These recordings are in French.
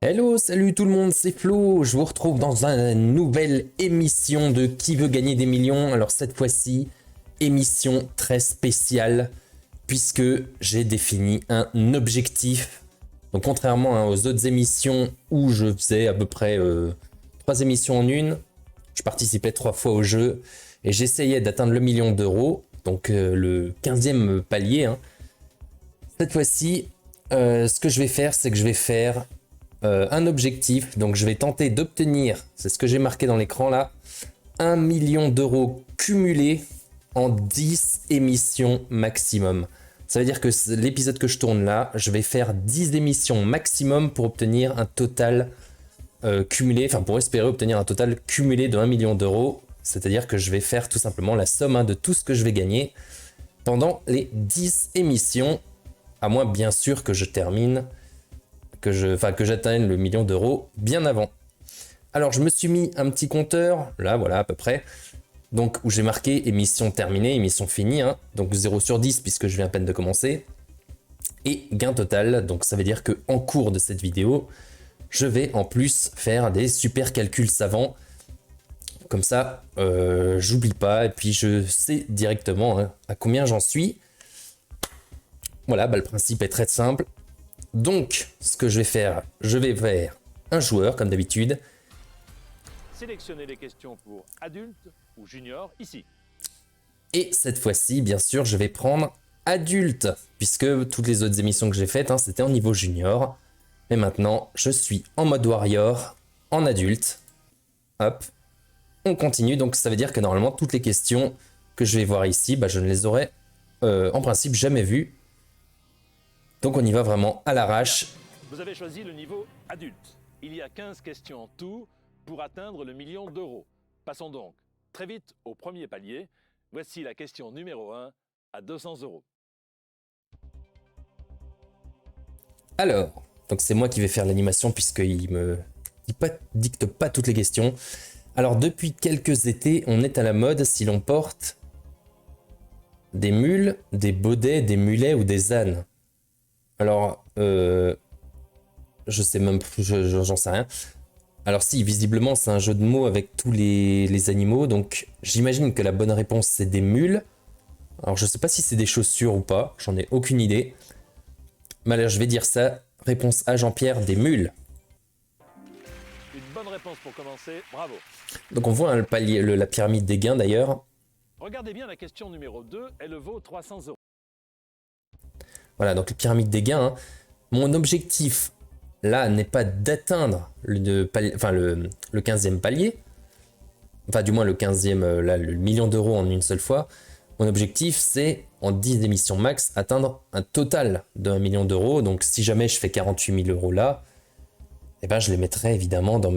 Hello, salut tout le monde, c'est Flo. Je vous retrouve dans une nouvelle émission de Qui veut gagner des millions. Alors cette fois-ci, émission très spéciale puisque j'ai défini un objectif. Donc contrairement aux autres émissions où je faisais à peu près 3 émissions en une, je participais 3 fois au jeu et j'essayais d'atteindre le million d'euros, donc le 15e palier, hein. Cette fois-ci, ce que je vais faire, c'est que je vais faire un objectif. Donc je vais tenter d'obtenir, c'est ce que j'ai marqué dans l'écran là, 1 million d'euros cumulés en 10 émissions maximum. Ça veut dire que l'épisode que je tourne là, je vais faire 10 émissions maximum pour obtenir un total cumulé, enfin pour espérer obtenir un total cumulé de 1 million d'euros. C'est-à-dire que je vais faire tout simplement la somme, hein, de tout ce que je vais gagner pendant les 10 émissions, à moins bien sûr que je termine, que j'atteigne le million d'euros bien avant. Alors je me suis mis un petit compteur, là voilà à peu près, donc où j'ai marqué émission terminée, émission finie, hein, donc 0 sur 10 puisque je viens à peine de commencer, et gain total, donc ça veut dire que en cours de cette vidéo, je vais en plus faire des super calculs savants, comme ça j'oublie pas, et puis je sais directement, hein, à combien j'en suis. Voilà, bah, le principe est très simple. Donc, ce que je vais faire un joueur, comme d'habitude. Sélectionnez les questions pour adultes ou juniors ici. Et cette fois-ci, bien sûr, je vais prendre adulte, puisque toutes les autres émissions que j'ai faites, hein, c'était en niveau junior. Mais maintenant, je suis en mode warrior, en adulte. Hop, on continue. Donc, ça veut dire que normalement, toutes les questions que je vais voir ici, bah, je ne les aurais en principe jamais vues. Donc, on y va vraiment à l'arrache. Vous avez choisi le niveau adulte. Il y a 15 questions en tout pour atteindre le million d'euros. Passons donc très vite au premier palier. Voici la question numéro 1 à 200 euros. Alors, donc c'est moi qui vais faire l'animation puisqu'il me dicte pas toutes les questions. Alors, depuis quelques étés, on est à la mode si l'on porte des mules, des bodets, des mulets ou des ânes. Alors, je sais même plus, j'en sais rien. Alors si, visiblement, c'est un jeu de mots avec tous les animaux, donc j'imagine que la bonne réponse, c'est des mules. Alors je sais pas si c'est des chaussures ou pas, j'en ai aucune idée. Mais alors je vais dire ça, réponse A, Jean-Pierre, des mules. Une bonne réponse pour commencer, bravo. Donc on voit, hein, le palier, la pyramide des gains d'ailleurs. Regardez bien la question numéro 2, elle vaut 300 euros. Voilà, donc la pyramide des gains, hein. Mon objectif, là, n'est pas d'atteindre le 15e palier. Enfin, du moins le 15e, là, le million d'euros en une seule fois. Mon objectif, c'est, en 10 émissions max, atteindre un total de 1 million d'euros. Donc, si jamais je fais 48 000 euros là, eh ben, je les mettrai évidemment dans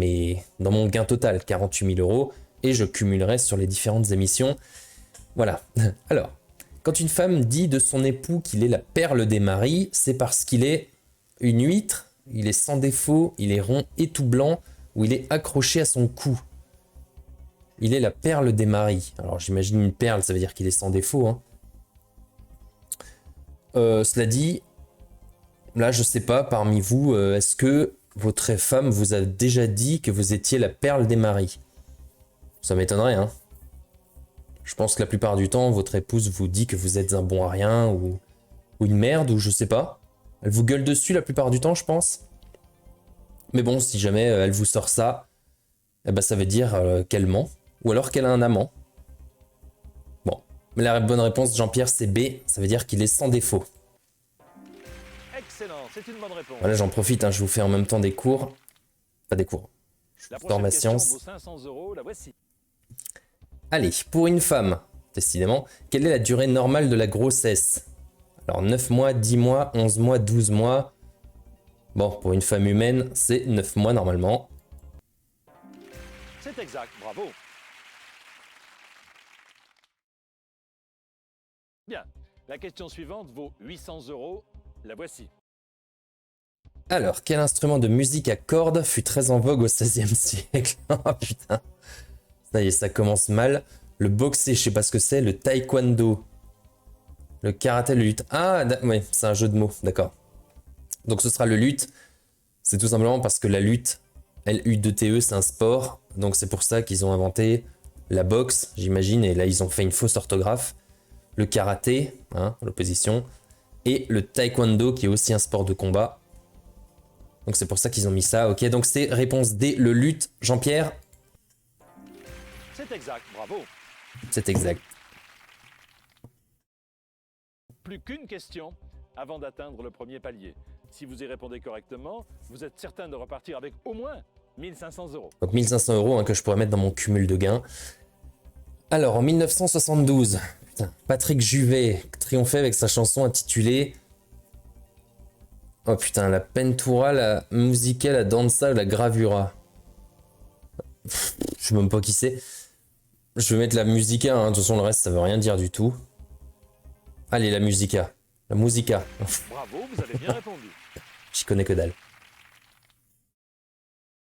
mon gain total, 48 000 euros, et je cumulerai sur les différentes émissions. Voilà. Alors, quand une femme dit de son époux qu'il est la perle des maris, c'est parce qu'il est une huître, il est sans défaut, il est rond et tout blanc, ou il est accroché à son cou. Il est la perle des maris. Alors j'imagine une perle, ça veut dire qu'il est sans défaut, hein. Cela dit, là je sais pas, parmi vous, est-ce que votre femme vous a déjà dit que vous étiez la perle des maris? Ça m'étonnerait, hein. Je pense que la plupart du temps, votre épouse vous dit que vous êtes un bon à rien, ou une merde, ou je sais pas. Elle vous gueule dessus la plupart du temps, je pense. Mais bon, si jamais elle vous sort ça, eh ben, ça veut dire qu'elle ment. Ou alors qu'elle a un amant. Bon. Mais la bonne réponse, Jean-Pierre, c'est B. Ça veut dire qu'il est sans défaut. Excellent, c'est une bonne réponse. Voilà, j'en profite, hein, je vous fais en même temps des cours. Pas des cours. La Dans prochaine ma question science. vaut 500 euros, la voici. Allez, pour une femme, décidément, quelle est la durée normale de la grossesse? Alors, 9 mois, 10 mois, 11 mois, 12 mois. Bon, pour une femme humaine, c'est 9 mois normalement. C'est exact, bravo. Bien, la question suivante vaut 800 euros, la voici. Alors, quel instrument de musique à cordes fut très en vogue au XVIe siècle? Oh putain. Ça y est, ça commence mal. Le boxer, je sais pas ce que c'est. Le taekwondo. Le karaté, le lutte. Ah, ouais, c'est un jeu de mots, d'accord. Donc ce sera le luth. C'est tout simplement parce que la lutte, L-U-2-T-E, c'est un sport. Donc c'est pour ça qu'ils ont inventé la boxe, j'imagine. Et là, ils ont fait une fausse orthographe. Le karaté, hein, l'opposition. Et le taekwondo, qui est aussi un sport de combat. Donc c'est pour ça qu'ils ont mis ça. Ok, donc c'est réponse D, le lutte. Jean-Pierre? C'est exact, bravo. C'est exact. Plus qu'une question avant d'atteindre le premier palier. Si vous y répondez correctement, vous êtes certain de repartir avec au moins 1500 €. Donc 1500 € hein, que je pourrais mettre dans mon cumul de gains. Alors en 1972, putain, Patrick Juvet triomphait avec sa chanson intitulée... Oh putain, la Pentura, la Musica, la Danza, la Gravura. Je sais même pas qui c'est. Je vais mettre la Musica, hein. De toute façon le reste ça veut rien dire du tout. Allez, la Musica. La Musica. Bravo, vous avez bien répondu. J'y connais que dalle.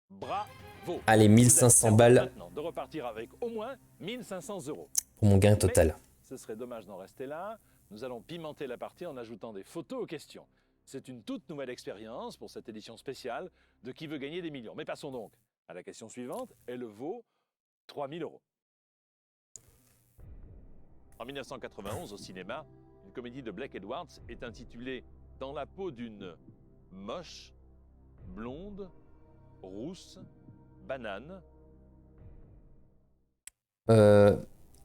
Bravo. Allez, 1500 balles Maintenant, de repartir avec au moins 1500 € pour mon gain total. Ce serait dommage d'en rester là. Nous allons pimenter la partie en ajoutant des photos aux questions. C'est une toute nouvelle expérience pour cette édition spéciale de Qui veut gagner des millions. Mais passons donc à la question suivante. Elle vaut 3000 €. En 1991, au cinéma, une comédie de Blake Edwards est intitulée « Dans la peau d'une moche, blonde, rousse, banane ».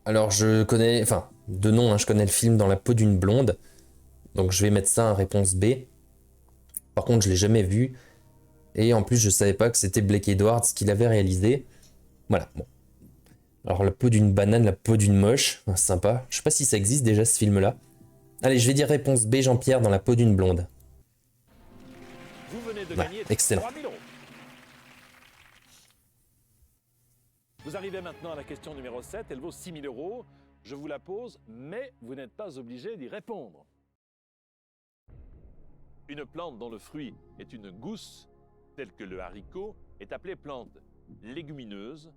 Alors je connais, enfin de nom, hein, je connais le film Dans la peau d'une blonde. Donc je vais mettre ça en réponse B. Par contre je l'ai jamais vu. Et en plus je savais pas que c'était Blake Edwards qui l'avait réalisé. Voilà, bon. Alors la peau d'une banane, la peau d'une moche, sympa. Je sais pas si ça existe déjà ce film là. Allez, je vais dire réponse B, Jean-Pierre, Dans la peau d'une blonde. Vous venez de Ouais, gagner excellent. 3000 €. Vous arrivez maintenant à la question numéro 7, elle vaut 6000 €. Je vous la pose, mais vous n'êtes pas obligé d'y répondre. Une plante dont le fruit est une gousse, telle que le haricot, est appelée plante légumineuse,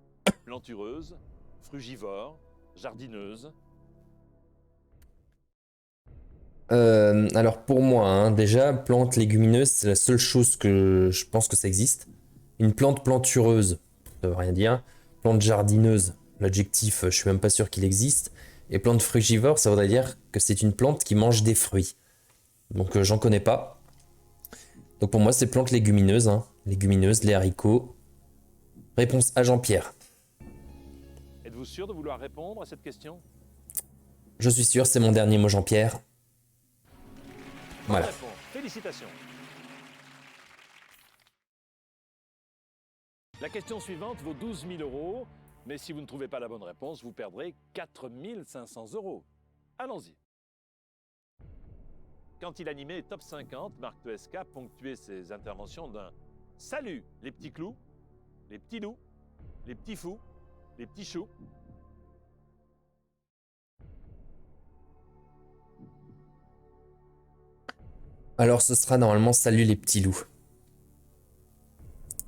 plantureuse, frugivore, jardineuse. Alors pour moi, hein, déjà, plante légumineuse, c'est la seule chose que je pense que ça existe. Une plante plantureuse, ça veut rien dire. Plante jardineuse, l'adjectif, je suis même pas sûr qu'il existe. Et plante frugivore, ça voudrait dire que c'est une plante qui mange des fruits. Donc j'en connais pas. Donc pour moi, c'est plante légumineuse, hein. Légumineuse, les haricots. Réponse à Jean-Pierre. Êtes-vous sûr de vouloir répondre à cette question? Je suis sûr, c'est mon dernier mot, Jean-Pierre. Voilà. Bonne réponse. Félicitations. La question suivante vaut 12 000 €, mais si vous ne trouvez pas la bonne réponse, vous perdrez 4 500 €. Allons-y. Quand il animait Top 50, Marc Toesca ponctuait ses interventions d'un « Salut les petits clous, les petits loups, les petits fous, les petits choux ». Alors ce sera normalement Salut les petits loups.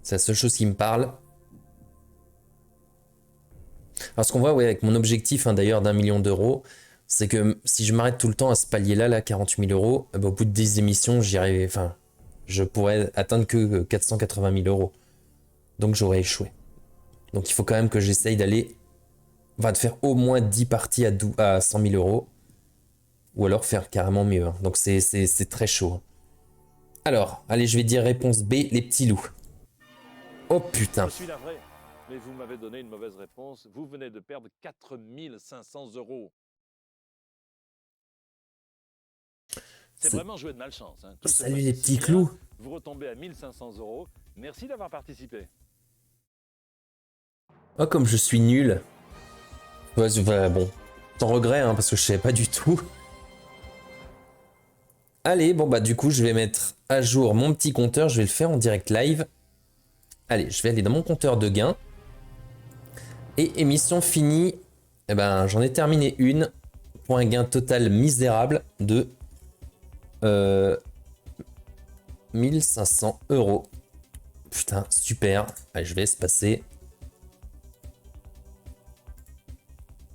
C'est la seule chose qui me parle. Alors ce qu'on voit, ouais, avec mon objectif hein, d'ailleurs d'1 million d'euros, c'est que si je m'arrête tout le temps à ce palier-là, là, 48 000 €, bah, au bout de 10 émissions, je pourrais atteindre que 480 000 €. Donc j'aurais échoué. Donc il faut quand même que j'essaye d'aller, de faire au moins 10 parties à 100 000 €. Ou alors faire carrément mieux. Hein. Donc c'est très chaud. Alors, allez, je vais dire réponse B, les petits loups. Oh putain. Je suis navré, mais vous m'avez donné une mauvaise réponse. Vous venez de perdre 4 500 €. C'est vraiment jouer de malchance. Hein. Salut les petits clous. Vous retombez à 1500 €. Merci d'avoir participé. Oh, comme je suis nul. Ouais, bon, sans regret, hein, parce que je savais pas du tout. Allez, bon bah du coup, je vais mettre à jour mon petit compteur. Je vais le faire en direct live. Allez, je vais aller dans mon compteur de gains. Et émission finie. Eh ben, j'en ai terminé une pour un gain total misérable de 1500 €. Putain, super. Allez, je vais espacer.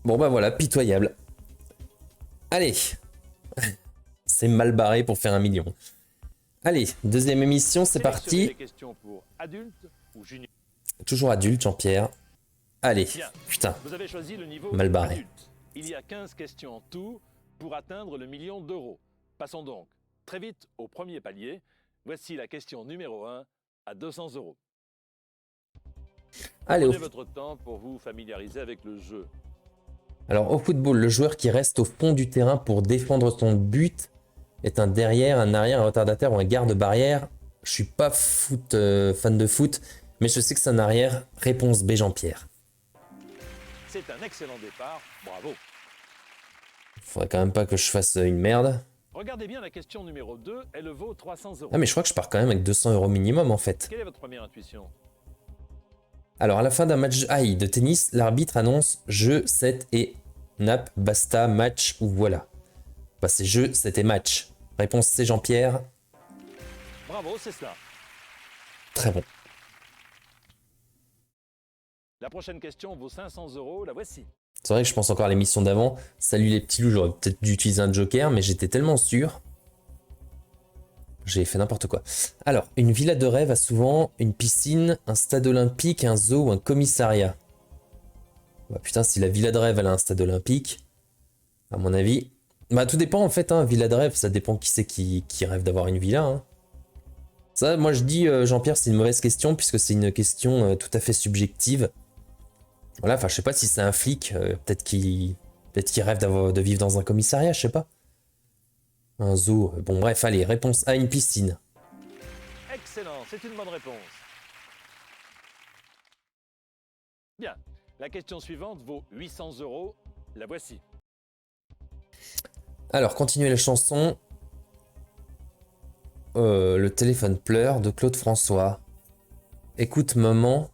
Bon bah voilà, pitoyable. Allez. C'est mal barré pour faire 1 million. Allez, deuxième émission, c'est Sélectionnez les parti. questions pour adultes ou juniors. Toujours adulte, Jean-Pierre. Allez, Bien, putain, vous avez choisi le niveau mal barré. adulte. Il y a 15 questions en tout pour atteindre le million d'euros. Passons donc très vite au premier palier. Voici la question numéro 1 à 200 euros. Allez, Prenez votre temps pour vous familiariser avec le jeu. alors au football, le joueur qui reste au fond du terrain pour défendre son but est un derrière, un arrière, un retardataire ou un garde-barrière. Je suis pas fan de foot, mais je sais que c'est un arrière. Réponse B, Jean-Pierre. C'est un excellent départ, bravo. Faudrait quand même pas que je fasse une merde. Regardez bien la question numéro 2, elle vaut 300 euros. Ah mais je crois que je pars quand même avec 200 euros minimum en fait. Quelle est votre première intuition? Alors à la fin d'un match de tennis, l'arbitre annonce jeu, 7 et nappe, basta, match ou voilà. Bah c'est jeu, 7 et match. Réponse C, Jean-Pierre. Bravo, c'est cela. Très bon. La prochaine question vaut 500 euros, la voici. C'est vrai que je pense encore à l'émission d'avant. Salut les petits loups, j'aurais peut-être dû utiliser un joker, mais j'étais tellement sûr. J'ai fait n'importe quoi. Alors, une villa de rêve a souvent une piscine, un stade olympique, un zoo ou un commissariat. Bah putain, si la villa de rêve elle a un stade olympique, à mon avis. Bah tout dépend en fait, hein, villa de rêve, ça dépend qui c'est qui rêve d'avoir une villa. Hein. Ça, moi je dis, Jean-Pierre, c'est une mauvaise question, puisque c'est une question tout à fait subjective. Voilà, enfin je sais pas si c'est un flic, peut-être qu'il rêve de vivre dans un commissariat, je sais pas. Un zoo, bon bref, allez, réponse A, une piscine. Excellent, c'est une bonne réponse. Bien, la question suivante vaut 800 euros, la voici. Alors, continuez la chanson. Le téléphone pleure de Claude François. Écoute maman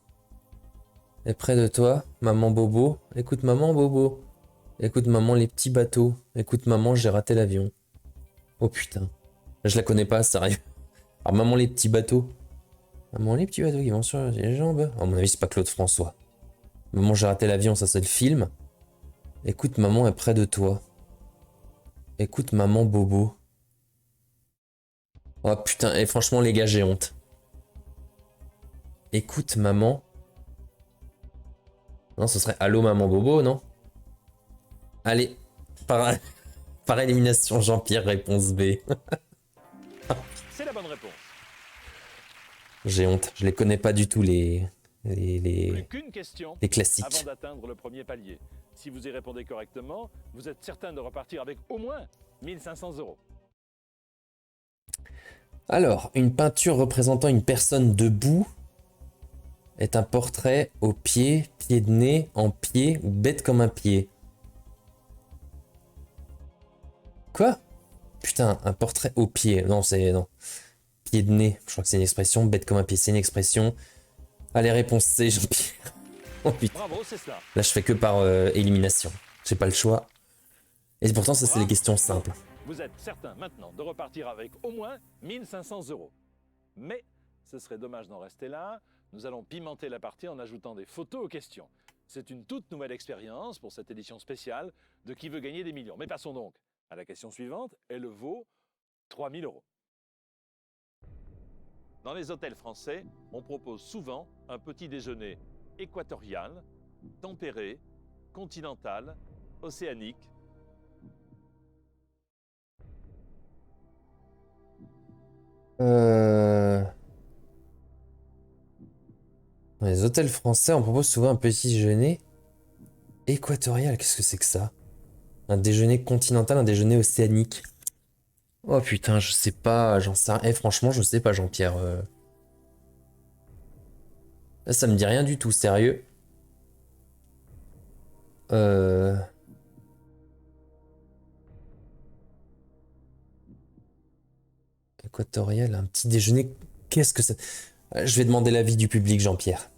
est près de toi, maman Bobo. Écoute maman Bobo. Écoute maman les petits bateaux. Écoute maman j'ai raté l'avion. Oh putain. Je la connais pas, sérieux. Alors maman les petits bateaux. Maman les petits bateaux qui vont sur les jambes. À mon avis c'est pas Claude François. Maman j'ai raté l'avion, ça c'est le film. Écoute maman est près de toi. Écoute maman Bobo. Oh putain, et franchement les gars j'ai honte. Écoute maman. Non, ce serait Allô maman Bobo, non? Allez, par, par élimination, Jean-Pierre, réponse B. C'est la bonne réponse. J'ai honte, je les connais pas du tout Plus qu'une question les avant classiques. d'atteindre le premier palier. Si vous y répondez correctement, vous êtes certain de repartir avec au moins 1500 euros. Alors, une peinture représentant une personne debout est un portrait au pied, pied de nez, en pied ou bête comme un pied. Quoi? Putain, un portrait au pied. Non, c'est... Non. Pied de nez, je crois que c'est une expression. Bête comme un pied, c'est une expression. Allez, réponse C, Jean-Pierre. Oh putain. Bravo, c'est cela. Là, je fais que par élimination. J'ai pas le choix. Et pourtant, ça, c'est des questions simples. Vous êtes certain maintenant de repartir avec au moins 1500 euros. Mais ce serait dommage d'en rester là. Nous allons pimenter la partie en ajoutant des photos aux questions. C'est une toute nouvelle expérience pour cette édition spéciale de Qui veut gagner des millions. Mais passons donc à la question suivante. Elle vaut 3000 euros. Dans les hôtels français, on propose souvent un petit déjeuner équatorial, tempéré, continental, océanique. Dans les hôtels français, on propose souvent un petit déjeuner équatorial. Qu'est-ce que c'est que ça? Un déjeuner continental, un déjeuner océanique. Oh putain, je sais pas, j'en sais rien. Eh, franchement, je sais pas, Jean-Pierre. Là, ça me dit rien du tout, sérieux. Euh... Équatorial, un petit déjeuner. Qu'est-ce que c'est? Je vais demander l'avis du public, Jean-Pierre.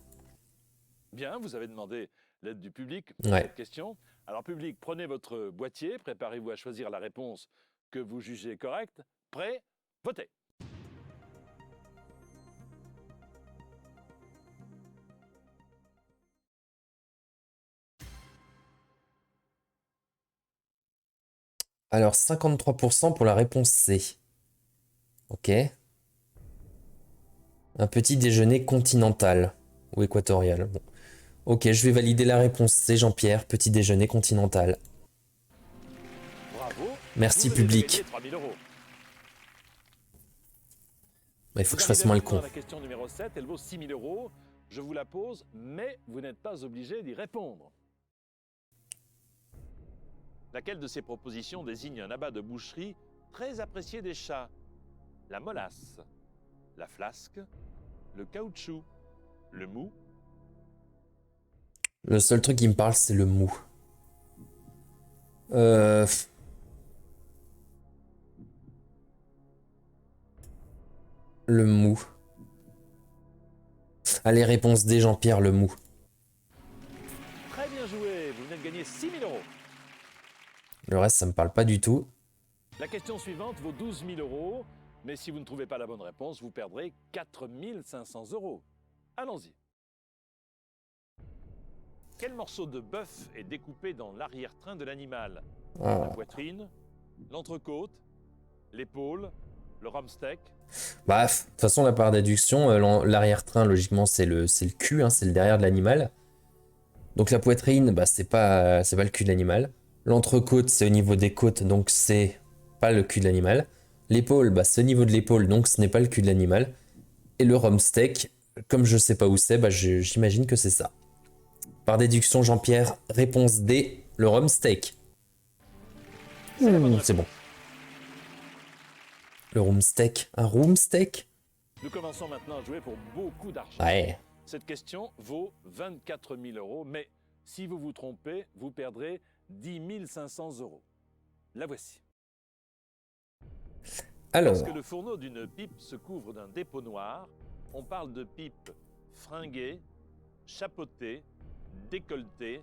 Bien, vous avez demandé l'aide du public pour Ouais. cette question. Alors public, prenez votre boîtier, préparez-vous à choisir la réponse que vous jugez correcte. Prêt? Votez. Alors, 53% pour la réponse C. Ok. Un petit déjeuner continental ou équatorial. Bon. Ok, je vais valider la réponse C, Jean-Pierre. Petit déjeuner continental. Bravo. Merci, Vous venez de public. gagner 3000 euros. Il faut que je Vous fasse moi le arrivez maintenant con. à la question numéro 7, elle vaut 6000 euros. Je vous la pose, mais vous n'êtes pas obligé d'y répondre. Laquelle de ces propositions désigne un abat de boucherie très apprécié des chats? La molasse, la flasque, le caoutchouc, le mou? Le seul truc qui me parle, c'est le mou. Euh... Le mou. Allez, réponse D, Jean-Pierre, le mou. Très bien joué, vous venez de gagner 6000 euros. Le reste, ça me parle pas du tout. La question suivante vaut 12 000 euros, mais si vous ne trouvez pas la bonne réponse, vous perdrez 4 500 euros. Allons-y. Quel morceau de bœuf est découpé dans l'arrière-train de l'animal? La Ah. poitrine, l'entrecôte, l'épaule, le rumsteak? Bah, de toute façon, la part d'adduction, l'arrière-train, logiquement, c'est le cul, hein, c'est le derrière de l'animal. Donc la poitrine, bah, c'est pas le cul de l'animal. L'entrecôte, c'est au niveau des côtes, donc c'est pas le cul de l'animal. L'épaule, bah, c'est au niveau de l'épaule, donc ce n'est pas le cul de l'animal. Et le rumsteak, comme je sais pas où c'est, bah, j'imagine que c'est ça. Par déduction, Jean-Pierre, réponse D, le rumsteak. C'est bon. Le roomsteak. Un roomsteak? Nous commençons maintenant à jouer pour beaucoup d'argent. Ouais. Cette question vaut 24 000 euros, mais si vous vous trompez, vous perdrez 10 500 euros. La voici. Alors, Lorsque le fourneau d'une pipe se couvre d'un dépôt noir, on parle de pipe fringuée, chapeautée, décolletée,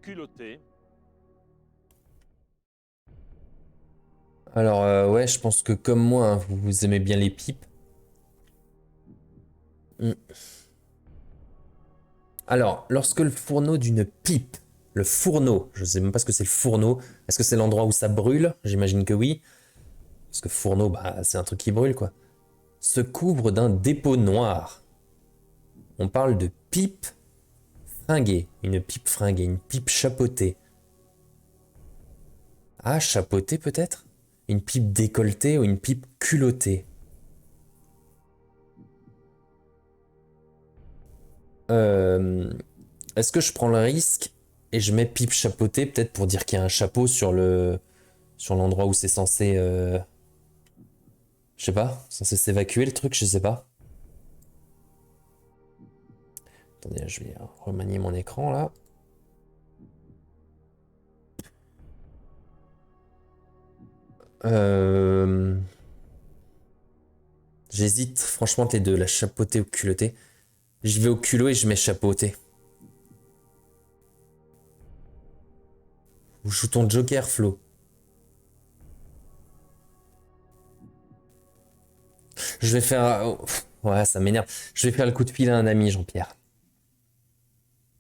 culottée. ouais, je pense que comme moi, hein, vous aimez bien les pipes. Alors, lorsque le fourneau d'une pipe, le fourneau, je sais même pas ce que c'est le fourneau, est-ce que c'est l'endroit où ça brûle? J'imagine que oui. Parce que fourneau, bah, c'est un truc qui brûle, quoi. Se couvre d'un dépôt noir. On parle de pipe fringuée. Une pipe chapeautée. Ah, chapeautée peut-être? Une pipe décolletée ou une pipe culottée? Est-ce que je prends le risque et je mets pipe chapeautée peut-être pour dire qu'il y a un chapeau sur l'endroit où c'est censé je sais pas, censé s'évacuer le truc, je sais pas. Attendez, je vais remanier mon écran là. J'hésite franchement entre les deux, la chapeautée ou culottée. J'y vais au culot et je mets chapeauté. Ou joue ton joker, Flo. Je vais faire... oh, ouais, ça m'énerve. Je vais faire le coup de fil à un ami, Jean-Pierre.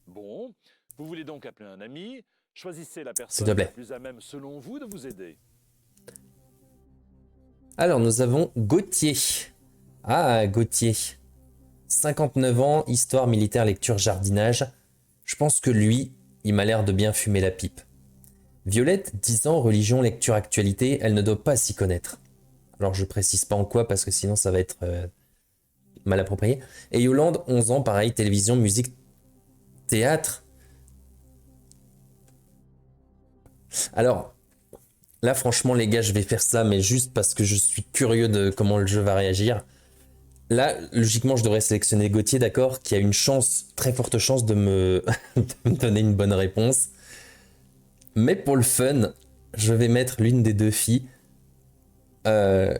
Bon, vous voulez donc appeler un ami. Choisissez la S'il personne te la plaît. plus à même selon vous de vous aider. Alors, nous avons Gauthier. Ah, Gauthier. 59 ans, histoire militaire, lecture, jardinage. Je pense que lui, il m'a l'air de bien fumer la pipe. Violette, 10 ans, religion, lecture, actualité, elle ne doit pas s'y connaître. Alors je précise pas en quoi parce que sinon ça va être mal approprié. Et Yolande, 11 ans, pareil, télévision, musique, théâtre. Alors, là franchement les gars, je vais faire ça, mais juste parce que je suis curieux de comment le jeu va réagir. Là, logiquement, je devrais sélectionner Gauthier, d'accord, qui a une chance, très forte chance de me, de me donner une bonne réponse. Mais pour le fun, je vais mettre l'une des deux filles.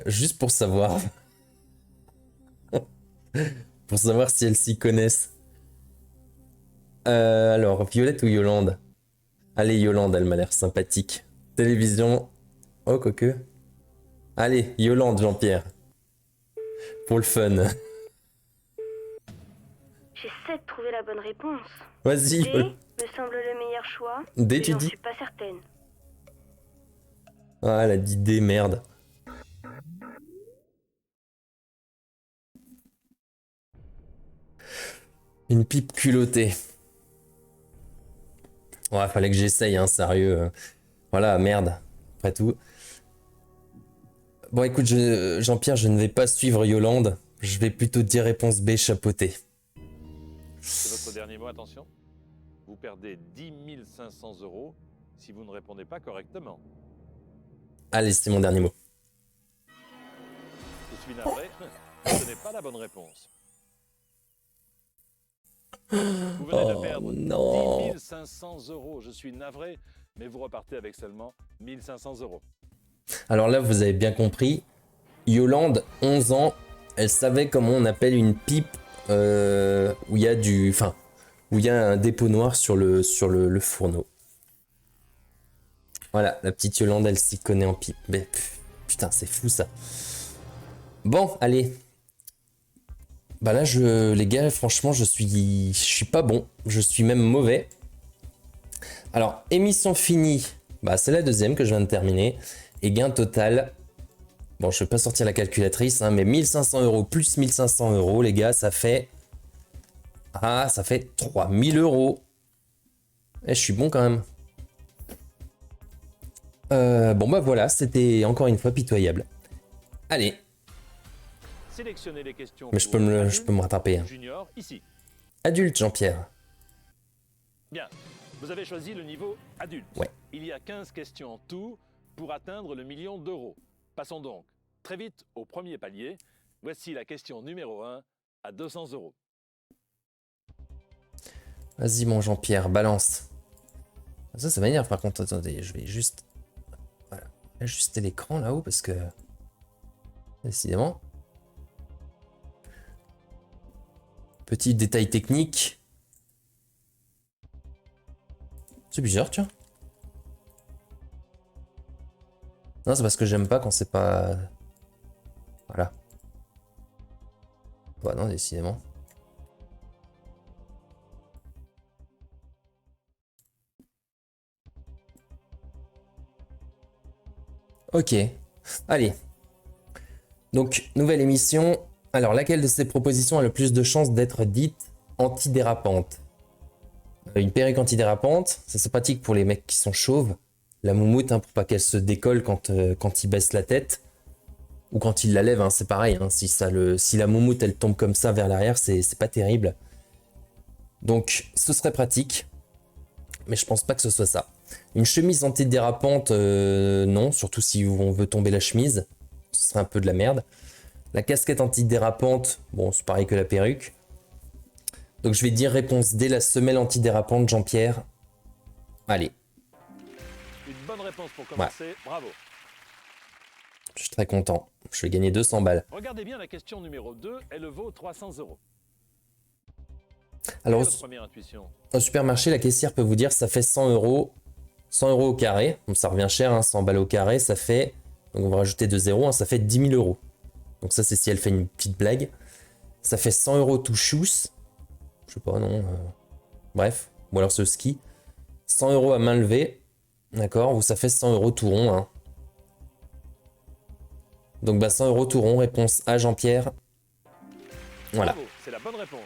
Juste pour savoir. Pour savoir si elles s'y connaissent. Alors, Violette ou Yolande? Allez, Yolande, elle m'a l'air sympathique. Télévision. Oh, quoique. Allez, Yolande, Jean-Pierre. Pour le fun. J'essaie de trouver la bonne réponse. Vas-y. D me semble le meilleur choix, D, mais tu j'en dis? suis pas certaine. Ah, elle a dit D, merde. Une pipe culottée. Ouais, fallait que j'essaye, hein, sérieux. Voilà, merde. Après tout. Bon, écoute, Jean-Pierre, je ne vais pas suivre Yolande. Je vais plutôt dire réponse B, chapeauté. C'est votre dernier mot, attention. Vous perdez 10 500 € si vous ne répondez pas correctement. Allez, c'est mon dernier mot. Je suis navré, ce n'est pas la bonne réponse. Vous venez de perdre non. 10 500 €. Je suis navré, mais vous repartez avec seulement 1 500 €. Alors là, vous avez bien compris. Yolande, 11 ans, elle savait comment on appelle une pipe où il y a du... Enfin, où il y a un dépôt noir sur le fourneau. Voilà, la petite Yolande, elle s'y connaît en pipe. Mais putain, c'est fou ça. Bon, allez. Bah là, les gars, franchement, je suis pas bon. Je suis même mauvais. Alors, émission finie. Bah, c'est la deuxième que je viens de terminer. Et gain total. Bon, je vais pas sortir la calculatrice, hein, mais 1500 € plus 1500 €, les gars, ça fait... Ah, ça fait 3000 €. Eh, je suis bon quand même. Bon, bah voilà, c'était encore une fois pitoyable. Allez. Sélectionnez les questions. Mais je peux me rattraper. Hein. Junior, ici. Adulte, Jean-Pierre. Bien. Vous avez choisi le niveau adulte. Ouais. Il y a 15 questions en tout pour atteindre le million d'euros. Passons donc très vite au premier palier. Voici la question numéro 1 à 200 €. Vas-y, mon Jean-Pierre, balance. Ça m'énerve par contre. Attendez, je vais juste... Voilà. Ajuster l'écran là-haut parce que... Décidément. Petit détail technique. C'est bizarre, tiens. Non, c'est parce que j'aime pas quand c'est pas... Voilà. Bah non, décidément. Ok. Allez. Donc, nouvelle émission. Alors, laquelle de ces propositions a le plus de chances d'être dite antidérapante? Une perruque antidérapante, ça c'est pratique pour les mecs qui sont chauves. La moumoute, hein, pour pas qu'elle se décolle quand il baisse la tête. Ou quand il la lève, hein, c'est pareil. Hein, si la moumoute, elle tombe comme ça vers l'arrière, c'est pas terrible. Donc, ce serait pratique. Mais je pense pas que ce soit ça. Une chemise antidérapante, non. Surtout si on veut tomber la chemise. Ce serait un peu de la merde. La casquette antidérapante, bon, c'est pareil que la perruque. Donc je vais dire réponse D, la semelle antidérapante, Jean-Pierre. Allez. Une bonne réponse pour commencer, ouais. Bravo. Je suis très content. Je vais gagner 200 balles. Regardez bien la question numéro 2, elle vaut 300 €. Alors, votre première intuition? Au supermarché, la caissière peut vous dire ça fait 100 €. 100 € au carré. Donc ça revient cher, hein, 100 balles au carré, ça fait... Donc on va rajouter 2 zéros, hein, ça fait 10 000 €. Donc ça, c'est si elle fait une petite blague. Ça fait 100 € tout chousse. Je sais pas, non. Bref. Ou alors ce ski. 100 € à main levée. D'accord. Ou ça fait 100 € tout rond. Hein. Donc bah 100 € tout rond. Réponse A, Jean-Pierre. Voilà. Bravo, c'est la bonne réponse.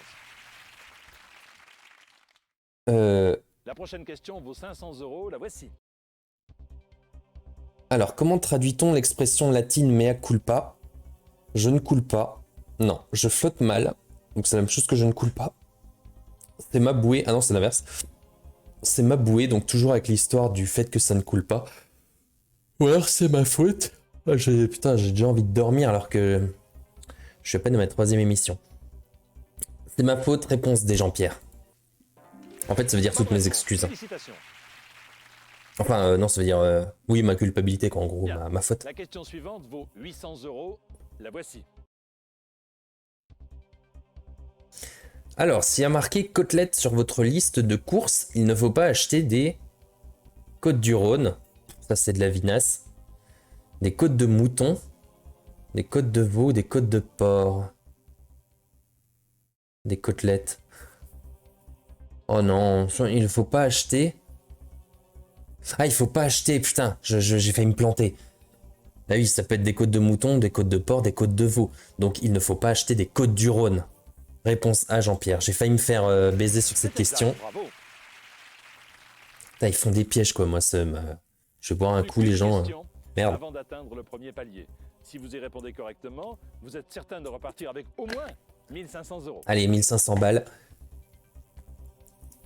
La prochaine question vaut 500 €. La voici. Alors, comment traduit-on l'expression latine mea culpa? Je ne coule pas. Non, je flotte mal. Donc c'est la même chose que je ne coule pas. C'est ma bouée. Ah non, c'est l'inverse. C'est ma bouée, donc toujours avec l'histoire du fait que ça ne coule pas. Ou alors c'est ma faute. Putain, j'ai déjà envie de dormir alors que je suis à peine à ma 3e émission. C'est ma faute, réponse des Jean-Pierre. En fait, ça veut dire toutes mes excuses. Félicitations. Enfin, non, ça veut dire... oui, ma culpabilité, quoi, en gros, ma faute. La question suivante vaut 800 €. La voici. Alors, s'il y a marqué côtelette sur votre liste de courses, il ne faut pas acheter des côtes du Rhône. Ça, c'est de la vinasse. Des côtes de mouton. Des côtes de veau, des côtes de porc. Des côtelettes. Oh non, il ne faut pas acheter... Ah, il faut pas acheter, putain, j'ai failli me planter. Ah oui, ça peut être des côtes de mouton, des côtes de porc, des côtes de veau. Donc il ne faut pas acheter des côtes du Rhône. Réponse A, Jean-Pierre. J'ai failli me faire baiser sur cette question. Bravo. Putain, ils font des pièges, quoi. Moi, je vais boire un coup, les gens. Merde. Avant d'atteindre le premier palier. Si vous y répondez correctement, vous êtes certain de repartir avec au moins 1500 euros. Allez, 1500 balles.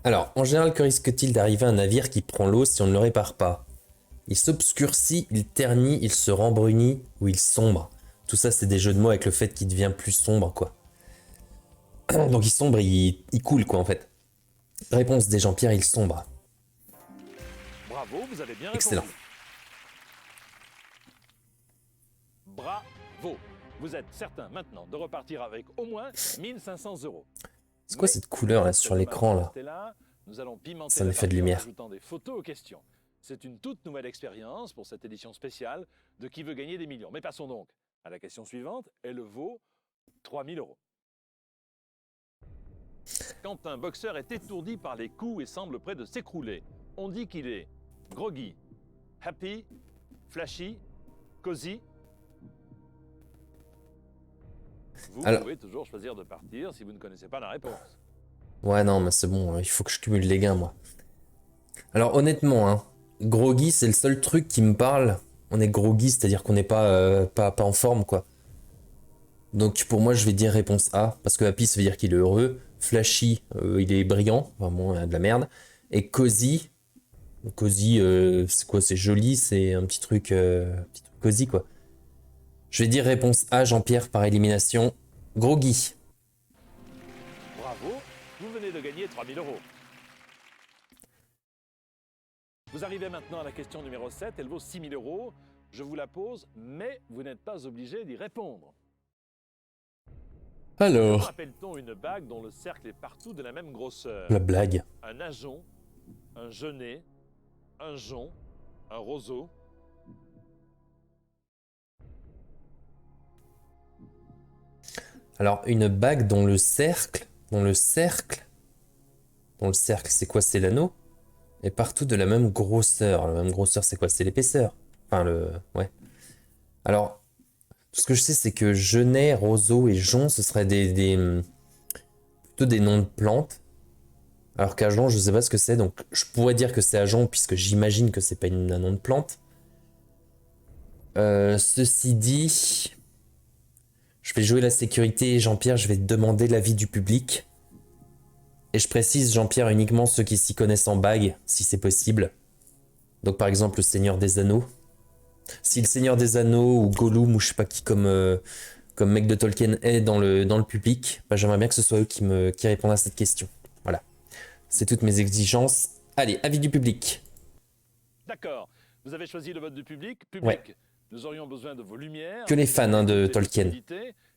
Alors, en général, que risque-t-il d'arriver à un navire qui prend l'eau si on ne le répare pas? Il s'obscurcit, il ternit, il se rembrunit ou il sombre. Tout ça, c'est des jeux de mots avec le fait qu'il devient plus sombre, quoi. Donc il sombre, il coule, quoi, en fait. Réponse des Jean-Pierre, il sombre. Bravo, vous avez bien répondu. Excellent. Bravo. Vous êtes certain maintenant de repartir avec au moins 1500 euros. C'est quoi cette couleur, là, sur l'écran, là? Nous allons pimenter Ça me fait de la partie en lumière. ajoutant des photos aux questions. C'est une toute nouvelle expérience pour cette édition spéciale de Qui veut gagner des millions. Mais passons donc à la question suivante. Elle vaut 3000 euros. Quand un boxeur est étourdi par les coups et semble près de s'écrouler, on dit qu'il est groggy, happy, flashy, cosy. Vous pouvez toujours choisir de partir si vous ne connaissez pas la réponse. Ouais, non, mais c'est bon, il faut que je cumule les gains, moi. Alors, honnêtement, hein, groggy, c'est le seul truc qui me parle. On est groggy, c'est-à-dire qu'on n'est pas en forme, quoi. Donc, pour moi, je vais dire réponse A, parce que happy, ça veut dire qu'il est heureux. Flashy, il est brillant, vraiment de la merde. Et cosy, c'est quoi? C'est joli, c'est un petit truc cosy, quoi. Je vais dire réponse A, Jean-Pierre, par élimination. Groggy. Bravo, vous venez de gagner 3000 euros. Vous arrivez maintenant à la question numéro 7, elle vaut 6000 euros. Je vous la pose, mais vous n'êtes pas obligé d'y répondre. Alors, Appelle-t-on une bague dont le cercle est partout de la même grosseur? la blague. Un ajon, un genêt, un jonc, un roseau. Alors, une bague dont le cercle, c'est quoi? C'est l'anneau? Et partout de la même grosseur. La même grosseur, c'est quoi? C'est l'épaisseur. Enfin, ouais. Alors, tout ce que je sais, c'est que genêt, roseau et jonc, ce seraient plutôt des noms de plantes. Alors qu'ajon, je sais pas ce que c'est, donc je pourrais dire que c'est ajon, puisque j'imagine que c'est pas un nom de plante. Ceci dit, je vais jouer la sécurité, Jean-Pierre, je vais demander l'avis du public. Et je précise, Jean-Pierre, uniquement ceux qui s'y connaissent en bague, si c'est possible. Donc par exemple, le Seigneur des Anneaux. Si le Seigneur des Anneaux ou Gollum ou je sais pas qui comme mec de Tolkien est dans le public, bah, j'aimerais bien que ce soit eux qui répondent à cette question. Voilà. C'est toutes mes exigences. Allez, avis du public. D'accord. Vous avez choisi le vote du public. Ouais. Nous aurions besoin de vos lumières. Que les fans hein, de Tolkien.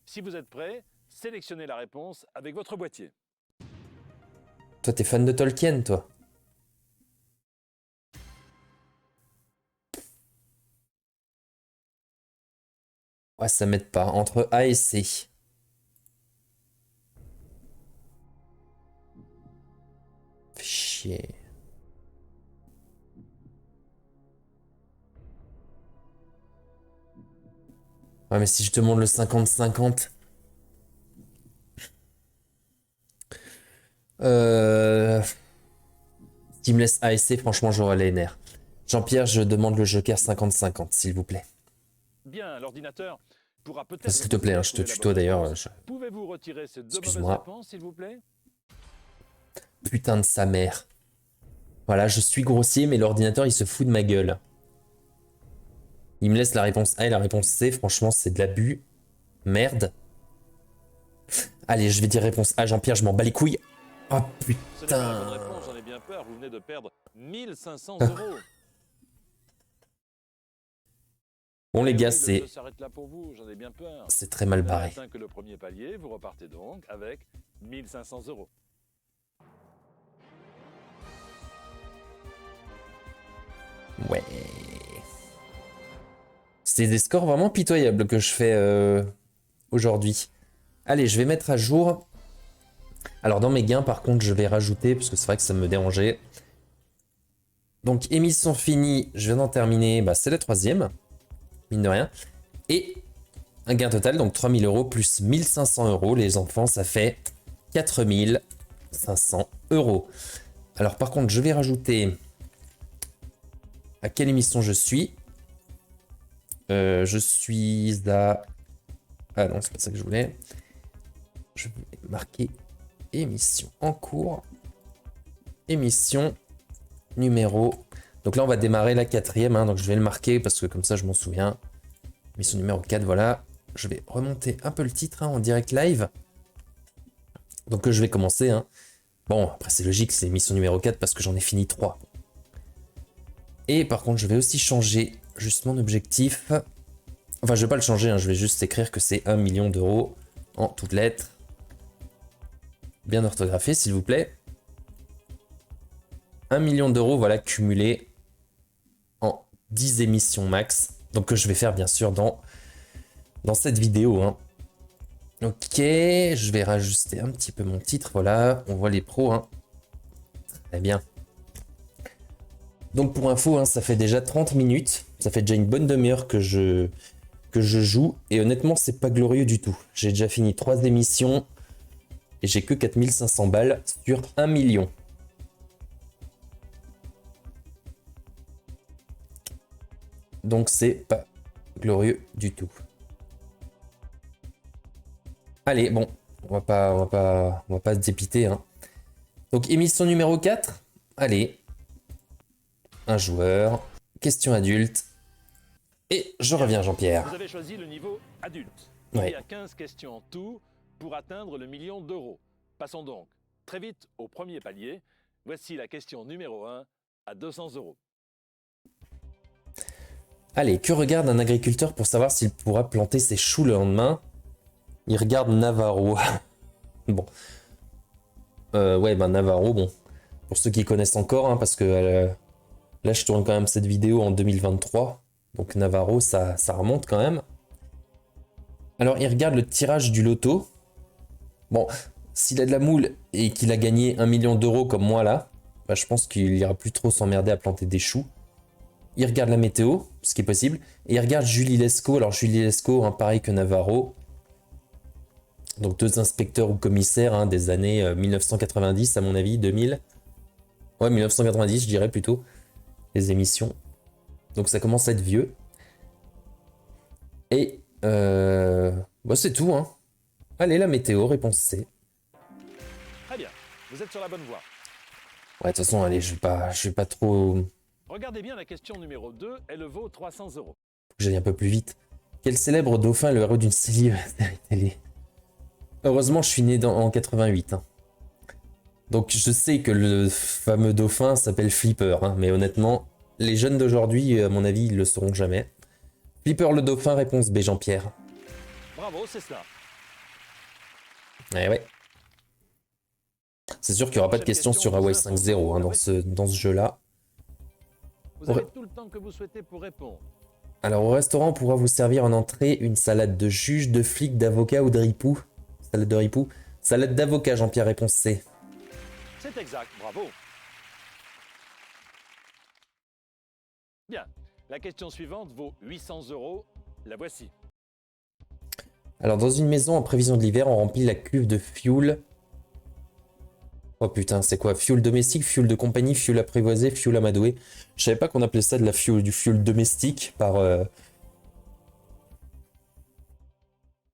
Si vous êtes prêts, sélectionnez la réponse avec votre boîtier. Toi, t'es fan de Tolkien, toi? Ouais, ça m'aide pas. Entre A et C. Fais chier. Ouais, mais si je te demande le 50-50... Qui me laisse A et C, franchement, j'aurai les nerfs. Jean-Pierre, je demande le Joker 50-50, s'il vous plaît. Bien, l'ordinateur pourra peut-être... Enfin, s'il te plaît, hein, je te tutoie d'ailleurs. Pouvez-vous retirer ces deux mauvaises Excuse-moi. réponses, s'il vous plaît? Putain de sa mère. Voilà, je suis grossier, mais l'ordinateur, il se fout de ma gueule. Il me laisse la réponse A et la réponse C. Franchement, c'est de l'abus. Merde. Allez, je vais dire réponse A, Jean-Pierre, je m'en bats les couilles. Oh Ce n'est pas la bonne putain. réponse, j'en ai bien peur. Vous venez de perdre 1500 euros. Bon les gars, Le c'est jeu s'arrête là pour vous, j'en ai bien peur. très mal Vous avez barré. atteint que le premier palier, vous repartez donc avec 1500 euros. Ouais. C'est des scores vraiment pitoyables que je fais aujourd'hui. Allez, je vais mettre à jour. Alors dans mes gains, par contre, je vais rajouter, parce que c'est vrai que ça me dérangeait. Donc émission finie, je viens d'en terminer, bah, c'est la 3e, mine de rien. Et un gain total, donc 3000 euros plus 1500 euros, les enfants, ça fait 4500 euros. Alors par contre, je vais rajouter à quelle émission je suis. Je suis à... Ah non, c'est pas ça que je voulais. Je vais marquer émission en cours. Émission numéro... Donc là, on va démarrer la 4e. Hein, donc je vais le marquer parce que comme ça, je m'en souviens. Émission numéro 4, voilà. Je vais remonter un peu le titre hein, en direct live. Donc je vais commencer. Hein. Bon, après c'est logique, c'est émission numéro 4 parce que j'en ai fini 3. Et par contre, je vais aussi changer juste mon objectif. Enfin, je vais pas le changer, hein, je vais juste écrire que c'est 1 million d'euros en toutes lettres. Bien orthographié, s'il vous plaît. 1 million d'euros, voilà, cumulé en 10 émissions max. Donc que je vais faire bien sûr dans cette vidéo. Hein. Ok, je vais rajuster un petit peu mon titre, voilà, on voit les pros. Hein. Très bien. Donc pour info, hein, ça fait déjà 30 minutes, ça fait déjà une bonne demi-heure que je joue, et honnêtement, c'est pas glorieux du tout. J'ai déjà fini 3 émissions, et j'ai que 4500 balles sur 1 million. Donc c'est pas glorieux du tout. Allez, bon, on va pas se dépiter. Hein. Donc émission numéro 4, allez. Un joueur, question adulte. Et je reviens Jean-Pierre. Vous avez choisi le niveau adulte. Ouais. Il y a 15 questions en tout pour atteindre le million d'euros. Passons donc très vite au premier palier. Voici la question numéro 1 à 200 euros. Allez, que regarde un agriculteur pour savoir s'il pourra planter ses choux le lendemain? Il regarde Navarro. Bon. Ouais, ben Navarro, bon. Pour ceux qui connaissent encore, hein, parce que là, je tourne quand même cette vidéo en 2023. Donc Navarro, ça remonte quand même. Alors, il regarde le tirage du loto. Bon, s'il a de la moule et qu'il a gagné 1 million d'euros comme moi là, bah, je pense qu'il ira plus trop s'emmerder à planter des choux. Il regarde la météo, ce qui est possible. Et il regarde Julie Lescaut. Alors Julie Lescaut, hein, pareil que Navarro. Donc 2 inspecteurs ou commissaires hein, des années 1990 à mon avis, 2000. Ouais, 1990 je dirais plutôt, les émissions. Donc ça commence à être vieux. Et bah, c'est tout. Hein. Allez, la météo, réponse C. Très bien, vous êtes sur la bonne voie. Ouais, de toute façon, allez, je vais pas trop... Regardez bien la question numéro 2, elle vaut 300 euros. Faut que j'aille un peu plus vite. Quel célèbre dauphin est le héros d'une série télé? Heureusement, je suis né en 88. Hein. Donc je sais que le fameux dauphin s'appelle Flipper. Hein, mais honnêtement, les jeunes d'aujourd'hui, à mon avis, ils le sauront jamais. Flipper le dauphin, réponse B, Jean-Pierre. Bravo, c'est cela. Ouais. C'est sûr qu'il n'y aura pas de questions sur Hawaii 5.0 hein, dans ce jeu-là. Vous avez tout le temps que vous souhaitez pour répondre. Alors au restaurant, on pourra vous servir en entrée une salade de juge, de flic, d'avocat ou de ripou. Salade de ripou. Salade d'avocat, Jean-Pierre, réponse C. C'est exact, bravo. Bien, la question suivante vaut 800 euros. La voici. Alors dans une maison en prévision de l'hiver, on remplit la cuve de fioul. Oh putain, c'est quoi? Fioul domestique, fioul de compagnie, fioul apprivoisé, fioul amadoué. Je savais pas qu'on appelait ça du fioul domestique par...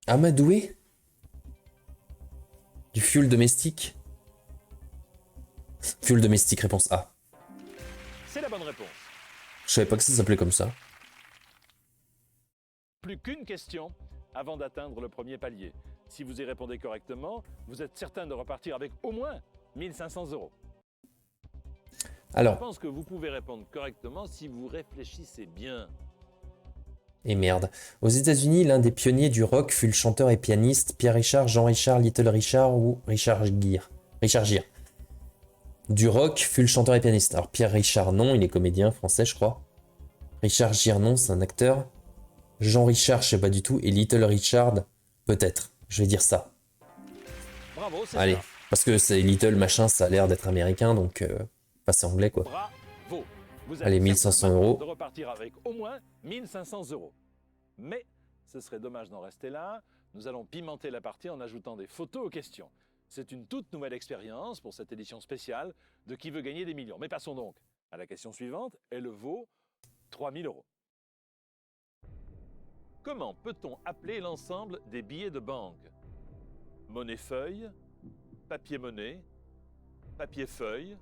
Amadoué? Du fioul domestique? Fioul domestique, réponse A. C'est la bonne réponse. Je savais pas que ça s'appelait comme ça. Plus qu'une question avant d'atteindre le premier palier. Si vous y répondez correctement, vous êtes certain de repartir avec au moins 1500 euros. Alors... Je pense que vous pouvez répondre correctement si vous réfléchissez bien. Et merde. Aux États-Unis, l'un des pionniers du rock fut le chanteur et pianiste Pierre Richard, Jean Richard, Little Richard ou Richard Gere. Richard Gere. Du rock fut le chanteur et pianiste. Alors Pierre Richard, non, il est comédien français, je crois. Richard Gere, non, c'est un acteur. Jean Richard, je sais pas du tout. Et Little Richard, peut-être. Je vais dire ça. Bravo, c'est Allez, ça. parce que c'est Little machin, ça a l'air d'être américain, donc enfin, c'est anglais quoi. Bravo. Vous êtes Allez, 1500 euros. de repartir avec au moins 1500 euros. Mais ce serait dommage d'en rester là. Nous allons pimenter la partie en ajoutant des photos aux questions. C'est une toute nouvelle expérience pour cette édition spéciale de Qui veut gagner des millions. Mais passons donc à la question suivante. Elle vaut 3000 euros. Comment peut-on appeler l'ensemble des billets de banque? Monnaie-feuille, papier-monnaie, papier-feuille,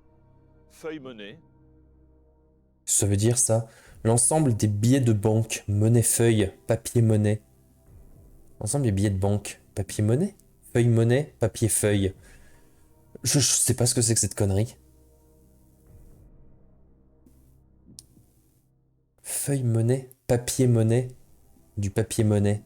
feuille-monnaie. Ça veut dire ça. L'ensemble des billets de banque, monnaie-feuille, papier-monnaie. Ensemble des billets de banque, papier-monnaie, feuille-monnaie, papier-feuille. Je sais pas ce que c'est que cette connerie. Feuille-monnaie, papier-monnaie, du papier-monnaie.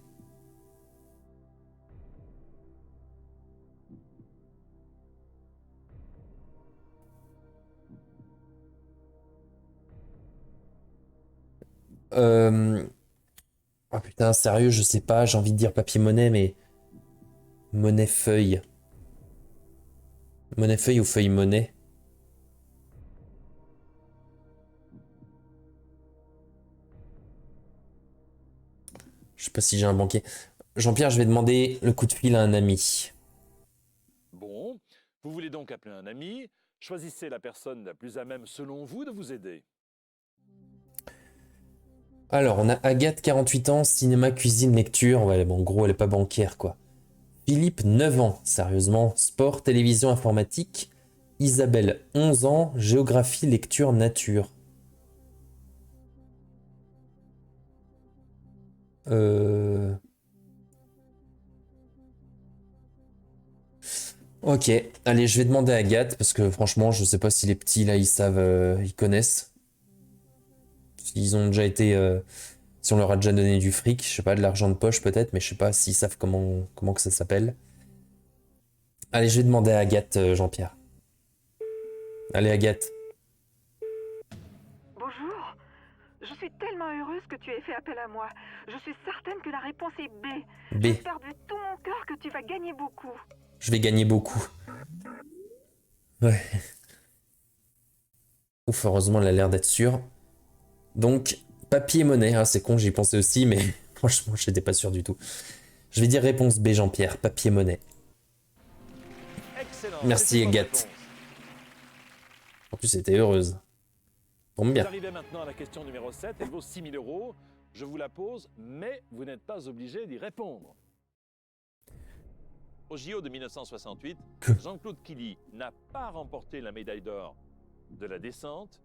Oh putain, sérieux, je sais pas, j'ai envie de dire papier-monnaie, mais... Monnaie-feuille. Monnaie-feuille ou feuille-monnaie? Je sais pas si j'ai un banquier. Jean-Pierre, je vais demander le coup de fil à un ami. Bon, vous voulez donc appeler un ami. Choisissez la personne la plus à même, selon vous, de vous aider. Alors, on a Agathe, 48 ans, cinéma, cuisine, lecture. Ouais, bon, en gros, elle est pas banquière, quoi. Philippe, 9 ans, sérieusement, sport, télévision, informatique. Isabelle, 11 ans, géographie, lecture, nature. Ok, allez, je vais demander à Agathe, parce que franchement, je sais pas si les petits, là, ils savent, ils connaissent. Ils ont déjà été... si on leur a déjà donné du fric, je sais pas, de l'argent de poche peut-être, mais je sais pas s'ils savent comment que ça s'appelle. Allez, je vais demander à Agathe, Jean-Pierre. Allez, Agathe. Bonjour. Je suis tellement heureuse que tu aies fait appel à moi. Je suis certaine que la réponse est B. B. J'espère de tout mon cœur que tu vas gagner beaucoup. Je vais gagner beaucoup. Ouais. Ouf, heureusement, elle a l'air d'être sûre. Donc, papier-monnaie, hein, c'est con, j'y pensais aussi, mais franchement, j'étais pas sûr du tout. Je vais dire réponse B, Jean-Pierre, papier-monnaie. Excellent. Merci, C'est une bonne Agathe. réponse. En plus, elle était heureuse. Tombe Vous bien. arrivez maintenant à la question numéro 7. Elle vaut 6000 euros. Je vous la pose, mais vous n'êtes pas obligé d'y répondre. Au JO de 1968, Jean-Claude Killy n'a pas remporté la médaille d'or de la descente,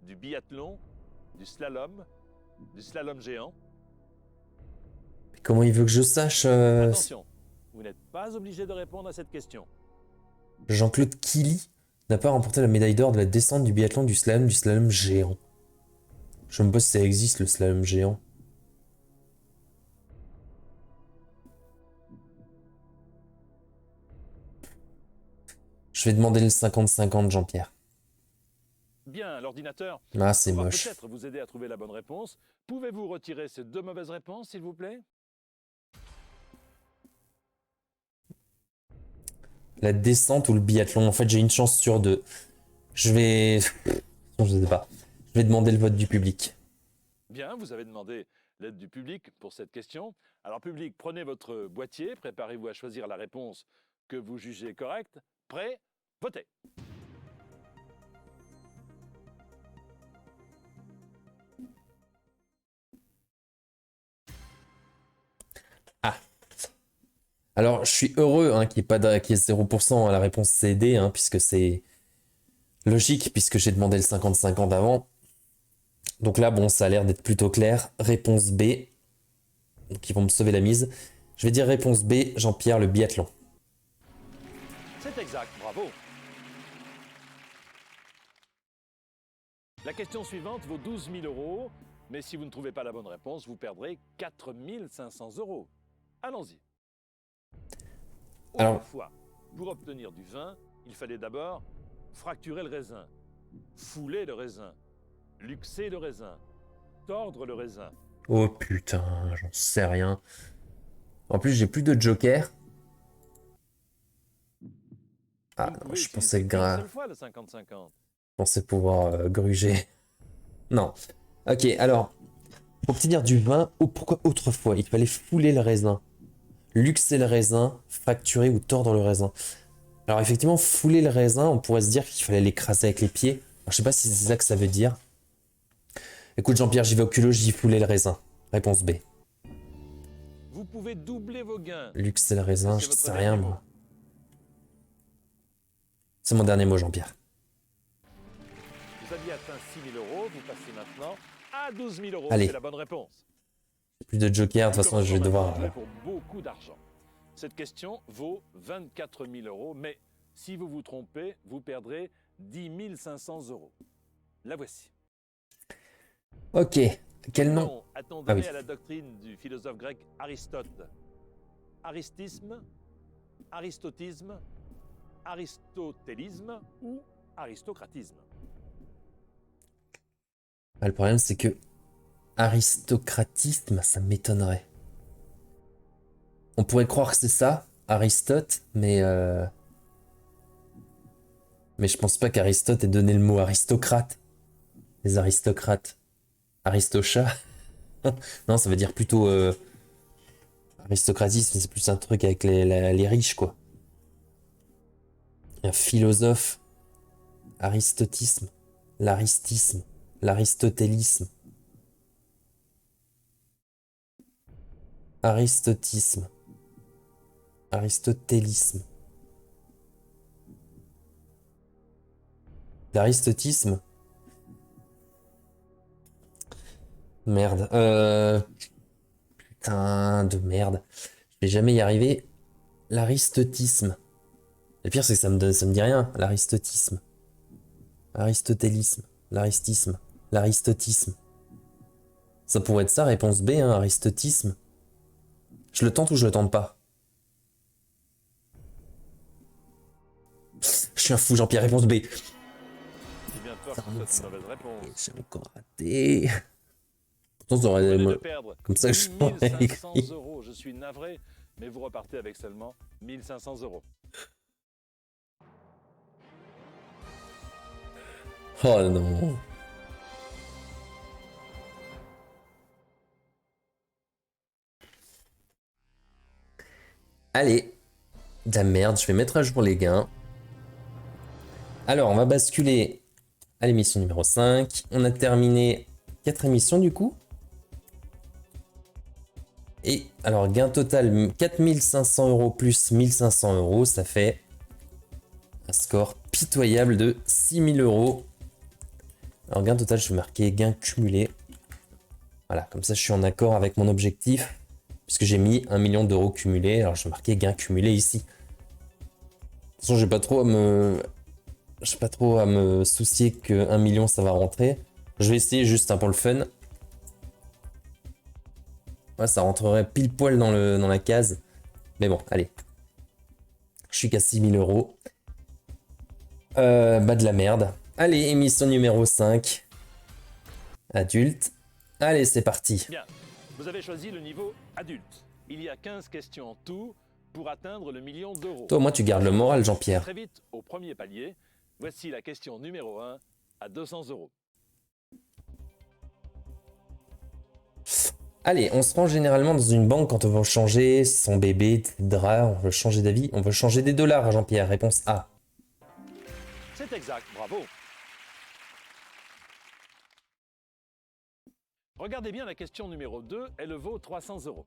du biathlon, du slalom géant. Comment il veut que je sache Attention, vous n'êtes pas obligé de répondre à cette question. Jean-Claude Killy n'a pas remporté la médaille d'or de la descente, du biathlon, du slalom géant. Je me sais pas si ça existe, le slalom géant. Je vais demander le 50-50, Jean-Pierre. Bien, l'ordinateur Ah, c'est pourra moche. peut-être vous aider à trouver la bonne réponse. Pouvez-vous retirer ces deux mauvaises réponses, s'il vous plaît? La descente ou le biathlon, en fait, j'ai une chance sur deux. Je vais... Je sais pas. Je vais demander le vote du public. Bien, vous avez demandé l'aide du public pour cette question. Alors, public, prenez votre boîtier, préparez-vous à choisir la réponse que vous jugez correcte. Prêt? Votez. Ah. Alors, je suis heureux hein, qu'il n'y ait 0% à la réponse CD, hein, puisque c'est logique, puisque j'ai demandé le 50-50 avant. Donc là, bon, ça a l'air d'être plutôt clair. Réponse B. Donc ils vont me sauver la mise. Je vais dire réponse B, Jean-Pierre, le biathlon. C'est exact, bravo. La question suivante vaut 12 000 euros, mais si vous ne trouvez pas la bonne réponse, vous perdrez 4 500 euros. Allons-y. Alors- Autrefois, pour obtenir du vin, il fallait d'abord fracturer le raisin, fouler le raisin, luxer le raisin, tordre le raisin. Oh putain, j'en sais rien. En plus, j'ai plus de joker. Ah, Vous ne non, pouvez je utiliser pensais qu'une gras. seule fois le 50-50. Je pensais pouvoir gruger. Non. Ok, alors, pour obtenir du vin, pourquoi autrefois il fallait fouler le raisin, luxer le raisin, fracturer ou tordre le raisin. Alors effectivement, fouler le raisin, on pourrait se dire qu'il fallait l'écraser avec les pieds. Alors, je sais pas si c'est ça que ça veut dire. Écoute Jean-Pierre, j'y vais au culot, j'y foulais le raisin. Réponse B. Vous pouvez doubler vos gains. Luxe c'est le raisin, C'est je votre sais rien dernier moi. C'est mon dernier mot Jean-Pierre. Vous aviez atteint 6 000 euros, vous passez maintenant à 12 000 euros. Allez. C'est la bonne réponse. Plus de joker, de toute façon je vais devoir... Jouer pour beaucoup d'argent. Cette question vaut 24 000 euros, mais si vous vous trompez, vous perdrez 10 500 euros. La voici. Ok, quel nom? Non, a-t-on Ah donné oui. à la doctrine du philosophe grec Aristote? Aristisme, aristotisme, aristotélisme ou aristocratisme? Ah, le problème c'est que aristocratisme, ça m'étonnerait. On pourrait croire que c'est ça, Aristote, mais je pense pas qu'Aristote ait donné le mot aristocrate. Les aristocrates. Aristochat. Non, ça veut dire plutôt aristocratisme, c'est plus un truc avec les riches, quoi. Un philosophe. Aristotisme. L'aristisme. L'aristotélisme. Aristotisme. Aristotélisme. L'aristotisme. Merde. Putain de merde. Je vais jamais y arriver. L'aristotisme. Le pire, c'est que ça me dit rien. L'aristotisme. Aristotélisme. L'aristisme. L'aristotisme. Ça pourrait être ça, réponse B, hein, aristotisme. Je le tente ou je le tente pas? Je suis un fou, Jean-Pierre, réponse B. J'ai bien peur que ce soit une mauvaise réponse. J'ai encore raté. Pourtant, ça Vous aurait... venez de perdre Comme ça que je l'aurais 1500 écrit. euros. Je suis navré, mais vous repartez avec seulement 1500 euros. Oh non. Allez. De la merde, je vais mettre à jour les gains. Alors, on va basculer à l'émission numéro 5. On a terminé 4 émissions du coup. Et alors, gain total 4500 euros plus 1500 euros, ça fait un score pitoyable de 6000 euros. Alors, gain total, je vais marquer gain cumulé. Voilà, comme ça, je suis en accord avec mon objectif. Puisque j'ai mis 1 million d'euros cumulés. Alors, je vais marquer gain cumulé ici. De toute façon, j'ai pas trop à me soucier que 1 million, ça va rentrer. Je vais essayer juste pour le fun. Ouais, ça rentrerait pile poil dans la case. Mais bon, allez. Je suis qu'à 6000 euros. Bah de la merde. Allez, émission numéro 5. Adulte. Allez, c'est parti. Bien, vous avez choisi le niveau adulte. Il y a 15 questions en tout pour atteindre le million d'euros. Toi, moi, tu gardes le moral, Jean-Pierre. Très vite au premier palier. Voici la question numéro 1 à 200 euros. Allez, on se rend généralement dans une banque quand on veut changer son bébé, drap, on veut changer d'avis. On veut changer des dollars, Jean-Pierre. Réponse A. C'est exact, bravo. Regardez bien la question numéro 2, elle vaut 300 euros.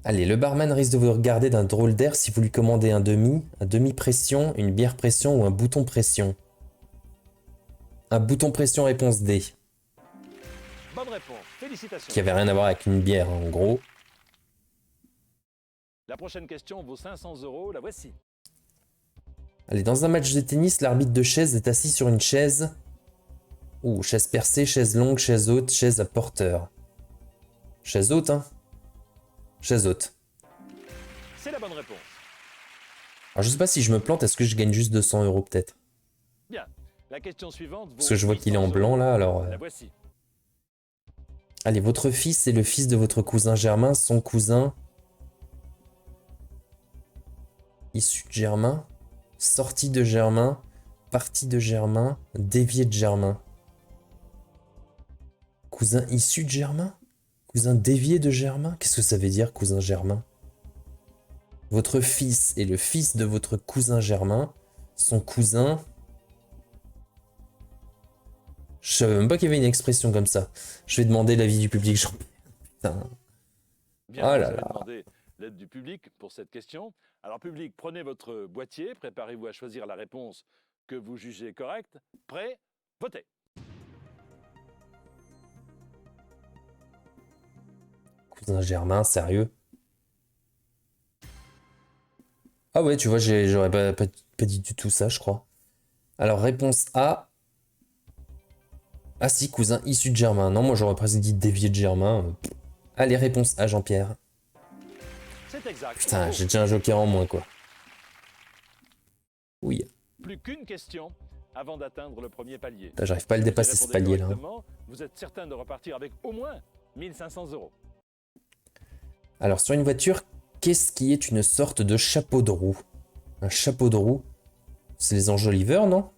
Allez, le barman risque de vous regarder d'un drôle d'air si vous lui commandez un demi-pression, une bière pression ou un bouton pression. Un bouton pression, réponse D. Bonne réponse, félicitations. Qui avait rien à voir avec une bière, en gros. La prochaine question vaut 500 euros, la voici. Allez, dans un match de tennis, l'arbitre de chaise est assis sur une chaise. Ouh, chaise percée, chaise longue, chaise haute, chaise à porteur. Chaise haute, hein? Chaise haute. C'est la bonne réponse. Alors, je sais pas si je me plante, est-ce que je gagne juste 200 euros peut-être? Bien, la question suivante vaut Parce que je vois qu'il est en 800 blanc euros. là, alors... La voici. Allez, votre fils est le fils de votre cousin Germain, son cousin... Issu de Germain, sorti de Germain, parti de Germain, dévié de Germain. Cousin issu de Germain? Cousin dévié de Germain? Qu'est-ce que ça veut dire, cousin Germain? Votre fils et le fils de votre cousin germain sont cousins. Je savais même pas qu'il y avait une expression comme ça. Je vais demander l'avis du public. Putain. Bien, Oh vous là avez là. demandé l'aide du public pour cette question. Alors, public, prenez votre boîtier, préparez-vous à choisir la réponse que vous jugez correcte. Prêt? Votez. Cousin germain, sérieux? Ah ouais, tu vois, j'aurais pas dit du tout ça, je crois. Alors, réponse A. Ah si, cousin issu de germain. Non, moi j'aurais presque dit dévié de germain. Allez, réponse A, Jean-Pierre. C'est exact. Putain, Bravo. j'ai déjà un joker en moins, quoi. Oui. Plus qu'une question avant d'atteindre le premier palier. Putain, j'arrive pas à le Si vous y dépasser, ce répondez palier-là. Hein. correctement, vous êtes certain de repartir avec au moins 1500 euros. Alors, sur une voiture, qu'est-ce qui est une sorte de chapeau de roue? Un chapeau de roue? C'est les enjoliveurs, non?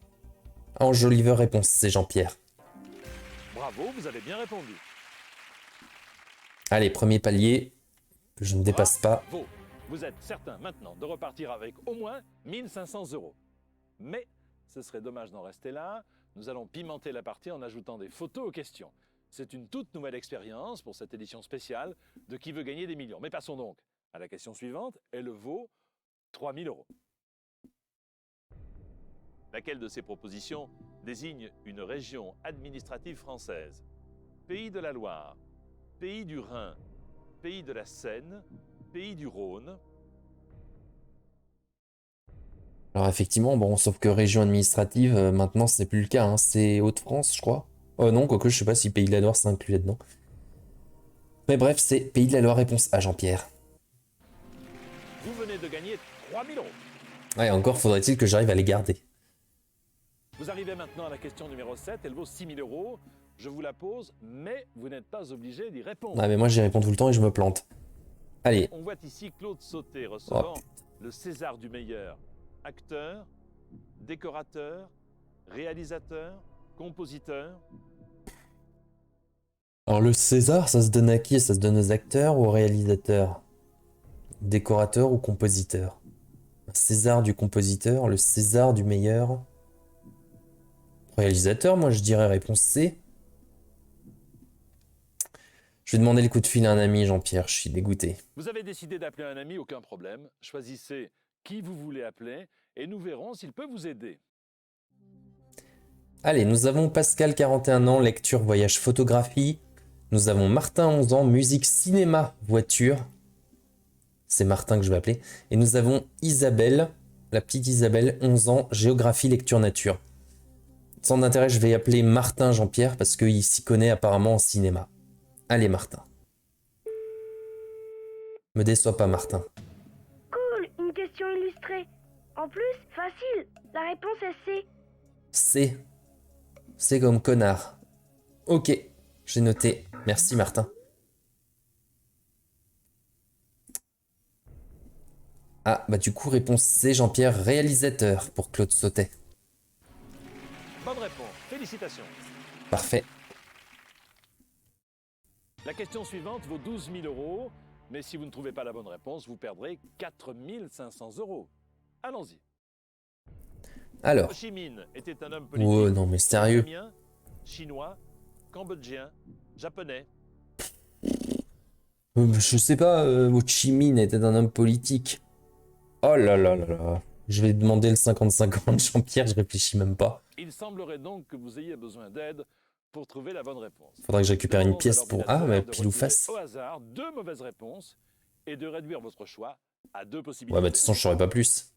Enjoliveur, réponse, c'est Jean-Pierre. Bravo, vous avez bien répondu. Allez, premier palier, que je ne dépasse pas. Bravo. Vous êtes certain maintenant de repartir avec au moins 1500 euros. Mais ce serait dommage d'en rester là. Nous allons pimenter la partie en ajoutant des photos aux questions. C'est une toute nouvelle expérience pour cette édition spéciale de Qui veut gagner des millions. Mais passons donc à la question suivante. Elle vaut 3000 euros. Laquelle de ces propositions désigne une région administrative française? Pays de la Loire, Pays du Rhin, Pays de la Seine, Pays du Rhône. Alors effectivement, bon, sauf que région administrative, maintenant, ce n'est plus le cas. Hein. C'est Hauts-de-France, je crois. Oh non, quoique, je sais pas si Pays de la Loire c'est inclus là-dedans. Mais bref, c'est Pays de la Loire, réponse A, Jean-Pierre. Vous venez de gagner 3000 euros. Ouais, encore faudrait-il que j'arrive à les garder. Vous arrivez maintenant à la question numéro 7, elle vaut 6000 euros. Je vous la pose, mais vous n'êtes pas obligé d'y répondre. Ah, mais moi, j'y réponds tout le temps et je me plante. Allez. On voit ici Claude Sauté recevant le César du meilleur acteur, décorateur, réalisateur, compositeur. Alors le César, ça se donne à qui? Ça se donne aux acteurs ou aux réalisateurs? Décorateur ou compositeur? Un César du compositeur, le César du meilleur réalisateur, moi je dirais réponse C. Je vais demander le coup de fil à un ami, Jean-Pierre, je suis dégoûté. Vous avez décidé d'appeler un ami, aucun problème. Choisissez qui vous voulez appeler et nous verrons s'il peut vous aider. Allez, nous avons Pascal, 41 ans, lecture, voyage, photographie. Nous avons Martin, 11 ans, musique, cinéma, voiture. C'est Martin que je vais appeler. Et nous avons Isabelle, la petite Isabelle, 11 ans, géographie, lecture, nature. Sans intérêt, je vais appeler Martin Jean-Pierre parce qu'il s'y connaît apparemment en cinéma. Allez, Martin. Me déçois pas, Martin. Cool, une question illustrée. En plus, facile. La réponse est C. C. C comme connard. Ok, j'ai noté. Merci, Martin. Ah, bah du coup, réponse C, Jean-Pierre, réalisateur pour Claude Sautet. Bonne réponse, félicitations. Parfait. La question suivante vaut 12 000 euros, mais si vous ne trouvez pas la bonne réponse, vous perdrez 4 500 euros. Allons-y. Alors. Ho Chi Minh était un homme politique. Oh non, mais sérieux. Vietnamien, chinois, cambodgien, japonais. Je sais pas, Ho Chi Minh était un homme politique. Oh là là là là. Je vais demander le 50-50, Jean-Pierre, je réfléchis même pas. Il semblerait donc que vous ayez besoin d'aide pour trouver la bonne réponse. Faudrait que je récupère une Demandons pièce à pour... l'ordinateur Ah, mais de pile ou retirer face. au hasard 2 mauvaises réponses et de réduire votre choix à 2 possibilités. Ouais, bah de toute façon, je saurais pas plus.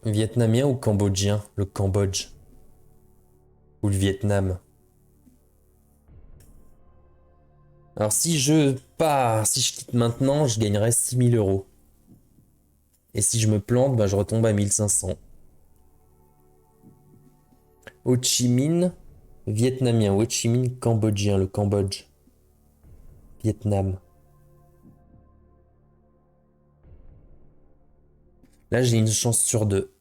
Vietnamien ou cambodgien? Le Cambodge. Ou le Vietnam. Alors si je pars, si je quitte maintenant, je gagnerai 6000 euros. Et si je me plante, bah, je retombe à 1500. Ho Chi Minh, vietnamien. Ho Chi Minh, cambodgien. Le Cambodge. Vietnam. Là, j'ai une chance sur 2.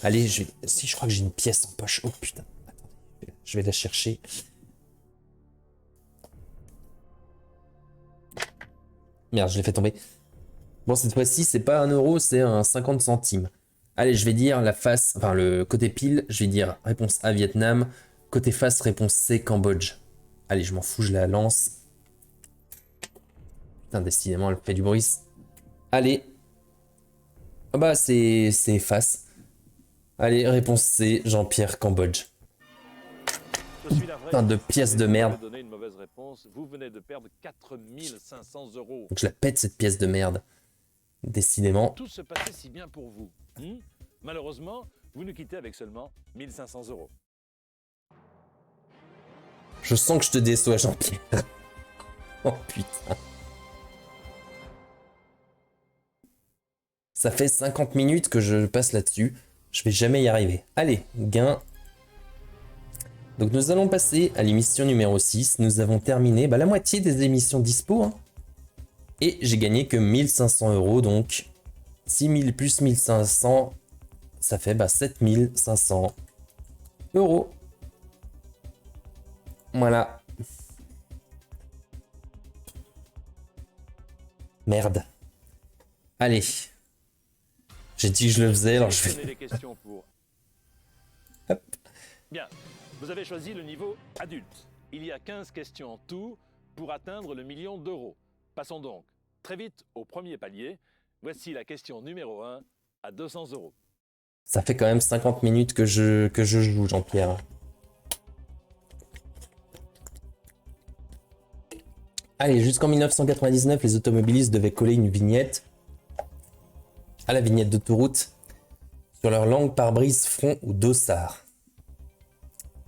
Allez, si je crois que j'ai une pièce en poche. Oh putain. Attendez, je vais la chercher. Merde, je l'ai fait tomber. Bon, cette fois-ci, c'est pas 1 euro, c'est un 50 centimes. Allez, je vais dire la face, enfin le côté pile, je vais dire réponse A, Vietnam. Côté face, réponse C, Cambodge. Allez, je m'en fous, je la lance. Putain, décidément, elle fait du bruit. Allez. Ah bah, c'est face. Allez, réponse C, Jean-Pierre, Cambodge. Je suis navré. Putain de pièce de merde. Vous avez donné une mauvaise réponse. Vous venez de perdre 4500 €. Donc je la pète cette pièce de merde. Décidément. Tout se passait si bien pour vous. Malheureusement, vous nous quittez avec seulement 1500 €. Je sens que je te déçois, Jean-Pierre. Oh putain. Ça fait 50 minutes que je passe là-dessus. Je vais jamais y arriver. Allez, gain. Donc nous allons passer à l'émission numéro 6. Nous avons terminé la moitié des émissions dispo. Hein. Et j'ai gagné que 1500 €. Donc 6000 plus 1500, ça fait 7500 €. Voilà. Merde. Allez. J'ai dit que je le faisais, alors je Sélectionnez vais... les questions pour. Hop. Bien. Vous avez choisi le niveau adulte. Il y a 15 questions en tout pour atteindre le million d'euros. Passons donc très vite au premier palier. Voici la question numéro 1 à 200 €. Ça fait quand même 50 minutes que je joue, Jean-Pierre. Allez, jusqu'en 1999, les automobilistes devaient coller une vignette à la vignette d'autoroute sur leur langue pare-brise front ou dossard.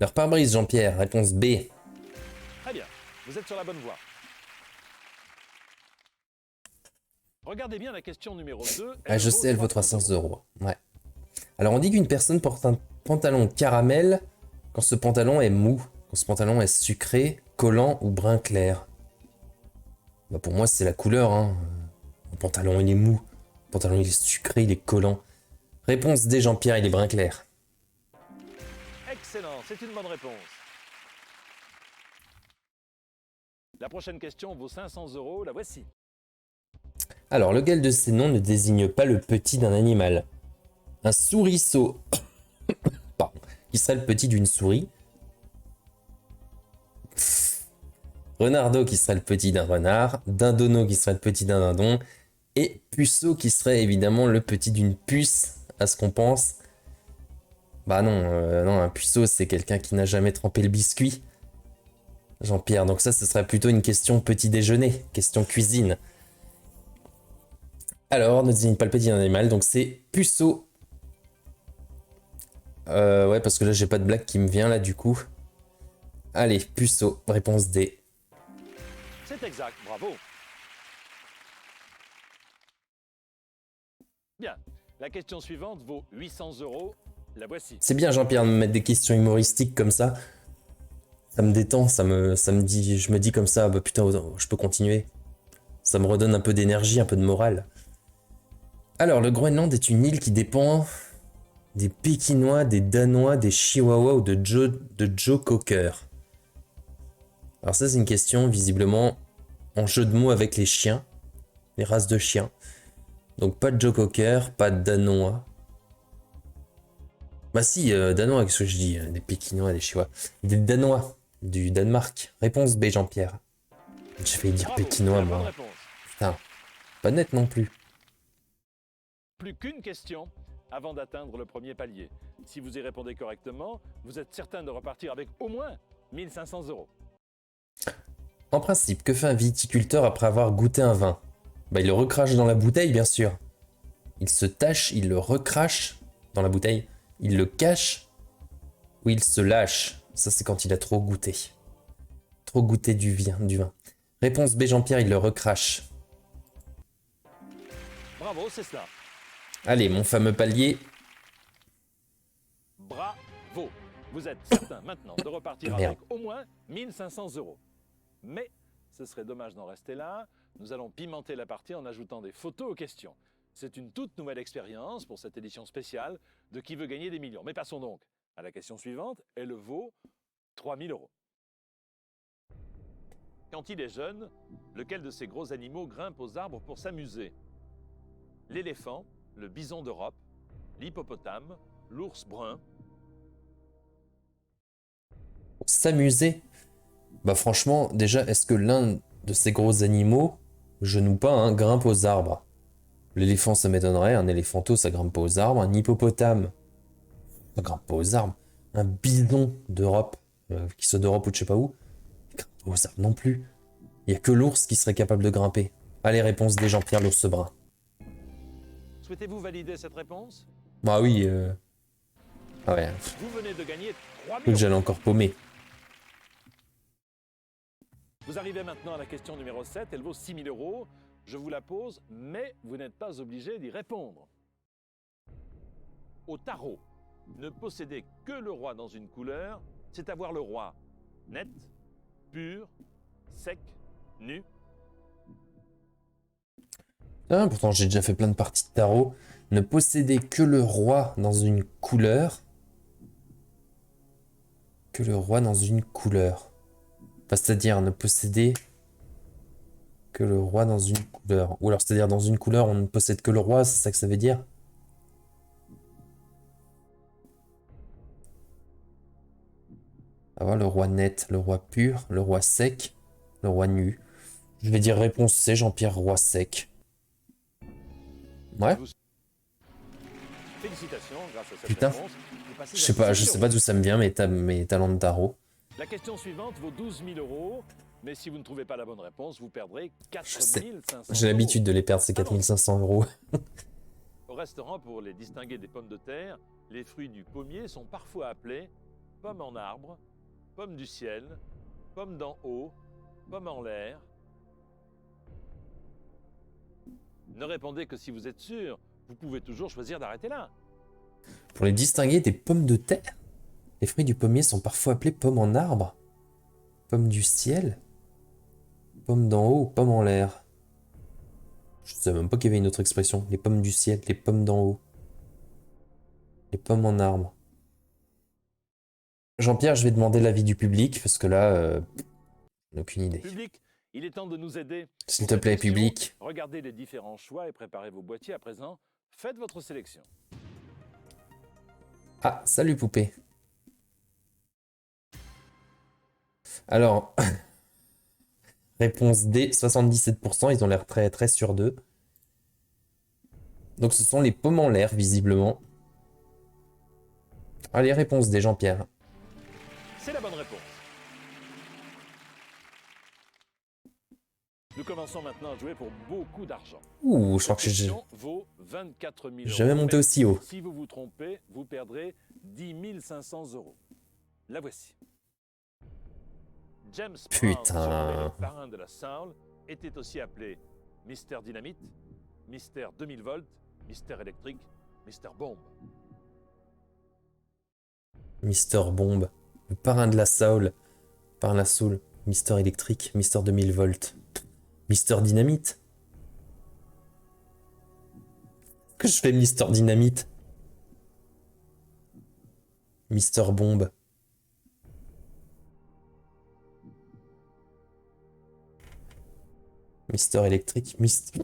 Leur pare-brise, Jean-Pierre, réponse B. Très bien. Vous êtes sur la bonne voie. Regardez bien la question numéro 2. Ah, je sais, elle vaut 300 €. Ouais. Alors, on dit qu'une personne porte un pantalon caramel quand ce pantalon est mou, quand ce pantalon est sucré, collant ou brun clair. Pour moi, c'est la couleur. Hein. Le pantalon, il est mou. Le pantalon, il est sucré, il est collant. Réponse D, Jean-Pierre, il est brun clair. Excellent, c'est une bonne réponse. La prochaine question vaut 500 €. La voici. Alors, lequel de ces noms ne désigne pas le petit d'un animal? Un souriceau, pardon, qui serait le petit d'une souris. Renardeau qui serait le petit d'un renard. Dindono qui serait le petit d'un dindon. Et puceau qui serait évidemment le petit d'une puce, à ce qu'on pense. Bah non, non, un puceau c'est quelqu'un qui n'a jamais trempé le biscuit. Jean-Pierre, donc ça ce serait plutôt une question petit déjeuner, question cuisine. Alors, ne désigne pas le petit d'un animal, donc c'est puceau. Ouais, parce que là j'ai pas de blague qui me vient là du coup. Allez, puceau, réponse D. C'est exact, bravo. Bien, la question suivante vaut 800 €. La voici. C'est bien Jean-Pierre de me mettre des questions humoristiques comme ça. Ça me détend, ça me dit, je me dis comme ça, bah putain, je peux continuer. Ça me redonne un peu d'énergie, un peu de morale. Alors, le Groenland est une île qui dépend des Pékinois, des Danois, des Chihuahuas ou de Joe Cocker. Alors ça, c'est une question, visiblement, en jeu de mots avec les chiens, les races de chiens. Donc pas de Joe Cocker, pas de Danois. Bah si, Danois, qu'est-ce que je dis? Des Pékinois, des Chihuahuas. Des Danois, du Danemark. Réponse B, Jean-Pierre. Je vais dire Bravo, Pékinois, c'est la bonne moi. réponse. Putain, pas net non plus. Plus qu'une question avant d'atteindre le premier palier. Si vous y répondez correctement, vous êtes certain de repartir avec au moins 1500 €. En principe, que fait un viticulteur après avoir goûté un vin? Bah, il le recrache dans la bouteille, bien sûr. Il se tâche, il le recrache dans la bouteille. Il le cache ou il se lâche. Ça, c'est quand il a trop goûté. Trop goûté du vin. Réponse B, Jean-Pierre, il le recrache. Bravo, c'est cela. Allez, mon fameux palier. Bravo. Vous êtes certain maintenant de repartir Merde. avec au moins 1500 €. Mais ce serait dommage d'en rester là. Nous allons pimenter la partie en ajoutant des photos aux questions. C'est une toute nouvelle expérience pour cette édition spéciale de Qui veut gagner des millions. Mais passons donc à la question suivante. Elle vaut 3000 €. Quand il est jeune, lequel de ces gros animaux grimpe aux arbres pour s'amuser? L'éléphant, le bison d'Europe, l'hippopotame, l'ours brun. Pour s'amuser. Bah franchement, déjà, est-ce que l'un de ces gros animaux, genou pas, hein, grimpe aux arbres? L'éléphant, ça m'étonnerait. Un éléphanto, ça grimpe pas aux arbres. Un hippopotame, ça grimpe pas aux arbres. Un bison d'Europe, qui soit d'Europe ou de je sais pas où, il grimpe pas aux arbres non plus. Il y a que l'ours qui serait capable de grimper. Allez, réponse des Jean-Pierre l'ours brun. Souhaitez-vous valider cette réponse? Bah oui, ah ouais, Vous venez de gagner 3 que 000 j'allais encore paumer. Vous arrivez maintenant à la question numéro 7, elle vaut 6 000 euros. Je vous la pose, mais vous n'êtes pas obligé d'y répondre. Au tarot, ne posséder que le roi dans une couleur, c'est avoir le roi net, pur, sec, nu. Ah, pourtant, j'ai déjà fait plein de parties de tarot. Ne posséder que le roi dans une couleur. Que le roi dans une couleur. Enfin, c'est-à-dire ne posséder que le roi dans une couleur. Ou alors, c'est-à-dire dans une couleur, on ne possède que le roi, c'est ça que ça veut dire? Avoir le roi net, le roi pur, le roi sec, le roi nu. Je vais dire réponse C, Jean-Pierre, roi sec. Ouais. Félicitations, grâce à cette Putain. réponse. Vous passez Je à sais pas d'où ça me vient, mes talents de tarot. La question suivante vaut 12 000 euros, mais si vous ne trouvez pas la bonne réponse, vous perdrez 4 sais. 500 J'ai l'habitude euros. de les perdre, ces 4500 euros. Au restaurant, pour les distinguer des pommes de terre, les fruits du pommier sont parfois appelés pommes en arbre, pommes du ciel, pommes d'en haut, pommes en l'air. Ne répondez que si vous êtes sûr. Vous pouvez toujours choisir d'arrêter là. Pour les distinguer des pommes de terre, les fruits du pommier sont parfois appelés pommes en arbre, pommes du ciel, pommes d'en haut ou pommes en l'air. Je ne savais même pas qu'il y avait une autre expression. Les pommes du ciel, les pommes d'en haut, les pommes en arbre. Jean-Pierre, je vais demander l'avis du public, parce que là, j'ai aucune idée. Public, il est temps de nous aider. S'il Pour te cette plaît, question, public. Regardez les différents choix et préparez vos boîtiers à présent. Faites votre sélection. Ah, salut poupée. Alors, réponse D, 77%, ils ont l'air très, très sur d'eux. Donc ce sont les pommes en l'air, visiblement. Allez, réponse D, Jean-Pierre. C'est la bonne réponse. Nous commençons maintenant à jouer pour beaucoup d'argent. Ouh, je crois Cette que j'ai question vaut 24 000 euros. jamais monté mais aussi haut. Si vous vous trompez, vous perdrez 10 500 euros. La voici. James Brown, Putain. surnommé le parrain de la soul, était aussi appelé Mister Dynamite, Mister 2000 volts, Mister électrique, Mister Bombe. Mister Bombe, le parrain de la soul, parrain de la soul, Mister électrique, Mister 2000 volts, Mister Dynamite. Que je fais Mister Dynamite? Mister Bombe. Mister électrique, Mister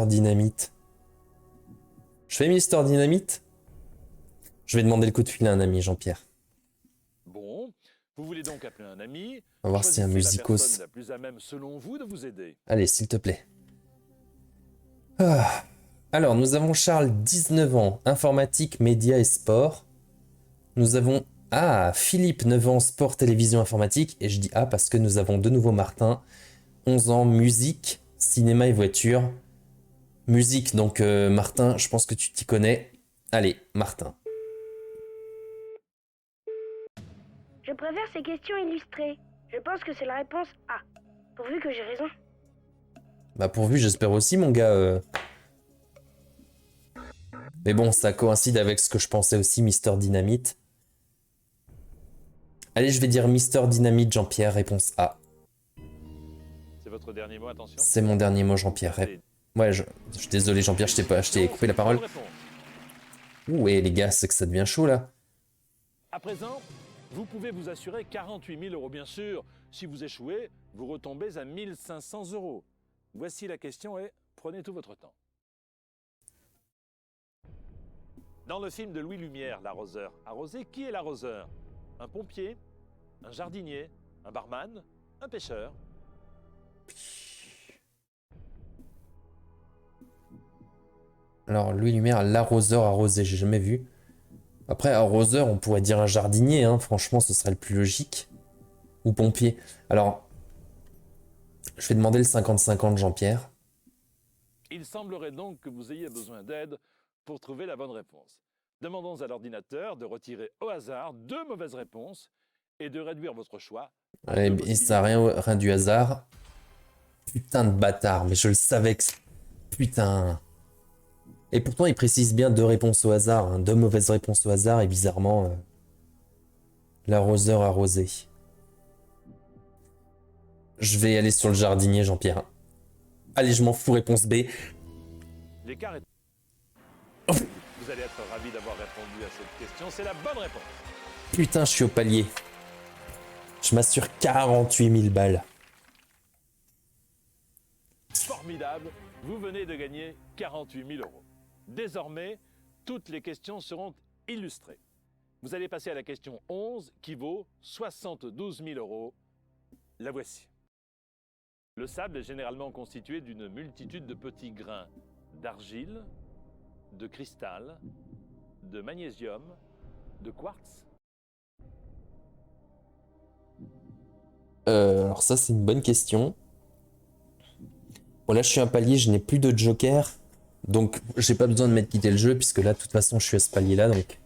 Dynamite. Je fais Mister Dynamite? Je vais demander le coup de fil à un ami, Jean-Pierre. Bon, vous voulez donc appeler un ami. On va voir si un Choisissez la musicos. personne la plus à même selon vous de vous aider. Allez, s'il te plaît. Ah. Alors, nous avons Charles, 19 ans, informatique, médias et sport. Nous avons Philippe, 9 ans, sport, télévision, informatique. Et je dis parce que nous avons de nouveau Martin, 11 ans, musique, cinéma et voiture. Musique, donc Martin, je pense que tu t'y connais. Allez, Martin. Je préfère ces questions illustrées. Je pense que c'est la réponse A. Pourvu que j'ai raison. Bah pourvu, j'espère aussi, mon gars. Mais bon, ça coïncide avec ce que je pensais aussi, Mister Dynamite. Allez, je vais dire Mister Dynamite, Jean-Pierre, réponse A. C'est votre dernier mot, attention. C'est mon dernier mot, Jean-Pierre. Ouais, je suis désolé, Jean-Pierre, je t'ai coupé la parole. Ouh, et les gars, c'est que ça devient chaud, là. À présent, vous pouvez vous assurer 48 000 euros, bien sûr. Si vous échouez, vous retombez à 1500 €. Voici la question et prenez tout votre temps. Dans le film de Louis Lumière, L'arroseur arrosé, qui est l'arroseur? Un pompier, un jardinier, un barman, un pêcheur? Alors, Louis Lumière, l'arroseur arrosé, j'ai jamais vu. Après, arroseur, on pourrait dire un jardinier, hein. Franchement, ce serait le plus logique. Ou pompier. Alors, je vais demander le 50-50, Jean-Pierre. Il semblerait donc que vous ayez besoin d'aide pour trouver la bonne réponse. Demandons à l'ordinateur de retirer au hasard 2 mauvaises réponses et de réduire votre choix. Allez, et ça rien du hasard. Putain de bâtard, mais je le savais que... Putain. Et pourtant, il précise bien 2 réponses au hasard, hein, 2 mauvaises réponses au hasard, et bizarrement, l'arroseur arrosé. Je vais aller sur le jardinier, Jean-Pierre. Allez, je m'en fous, réponse B. L'écart est... Vous allez être ravi d'avoir répondu à cette question, c'est la bonne réponse. Putain, je suis au palier. Je m'assure 48 000 balles. Formidable, vous venez de gagner 48 000 €. Désormais, toutes les questions seront illustrées. Vous allez passer à la question 11 qui vaut 72 000 €. La voici. Le sable est généralement constitué d'une multitude de petits grains d'argile, de cristal, de magnésium, de quartz. Alors ça, c'est une bonne question. Bon, là, je suis un palier, je n'ai plus de joker. Donc, j'ai pas besoin de m'être quitté le jeu, puisque là, de toute façon, je suis à ce palier-là. Donc,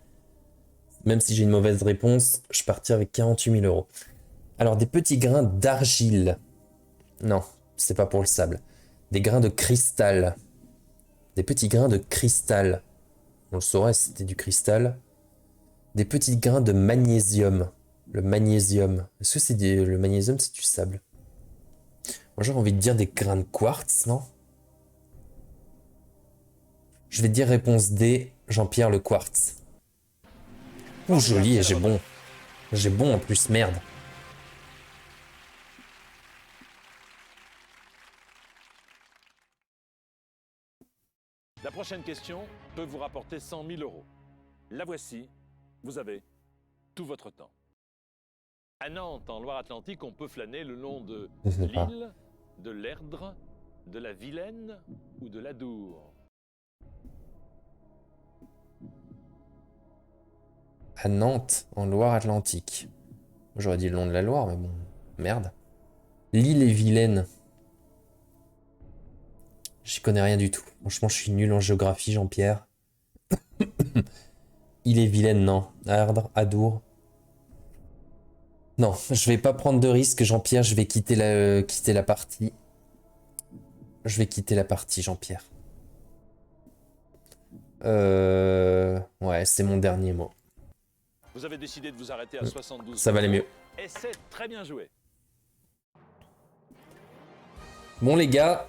même si j'ai une mauvaise réponse, je partirai avec 48 000 €. Alors, des petits grains d'argile. Non, c'est pas pour le sable. Des grains de cristal. Des petits grains de cristal. On le saurait si c'était du cristal. Des petits grains de magnésium. Le magnésium. Est-ce que c'est le magnésium, c'est du sable? Moi, j'aurais envie de dire des grains de quartz, non? Je vais dire réponse D, Jean-Pierre, le quartz. Oh, joli, et j'ai bon. J'ai bon en plus, merde. La prochaine question peut vous rapporter 100 000 €. La voici, vous avez tout votre temps. À Nantes, en Loire-Atlantique, on peut flâner le long de Je sais pas. l'Isle, de l'Erdre, de la Vilaine ou de l'Adour. À Nantes, en Loire-Atlantique. J'aurais dit le long de la Loire, mais bon, merde. L'île est vilaine. J'y connais rien du tout. Franchement, je suis nul en géographie, Jean-Pierre. Île est vilaine, non. Ardre, Adour. Non, je vais pas prendre de risque, Jean-Pierre. Je vais quitter la partie. Je vais quitter la partie, Jean-Pierre. Ouais, c'est mon dernier mot. Vous avez décidé de vous arrêter à 72 Ça valait mieux. et c'est très bien joué. Bon, les gars,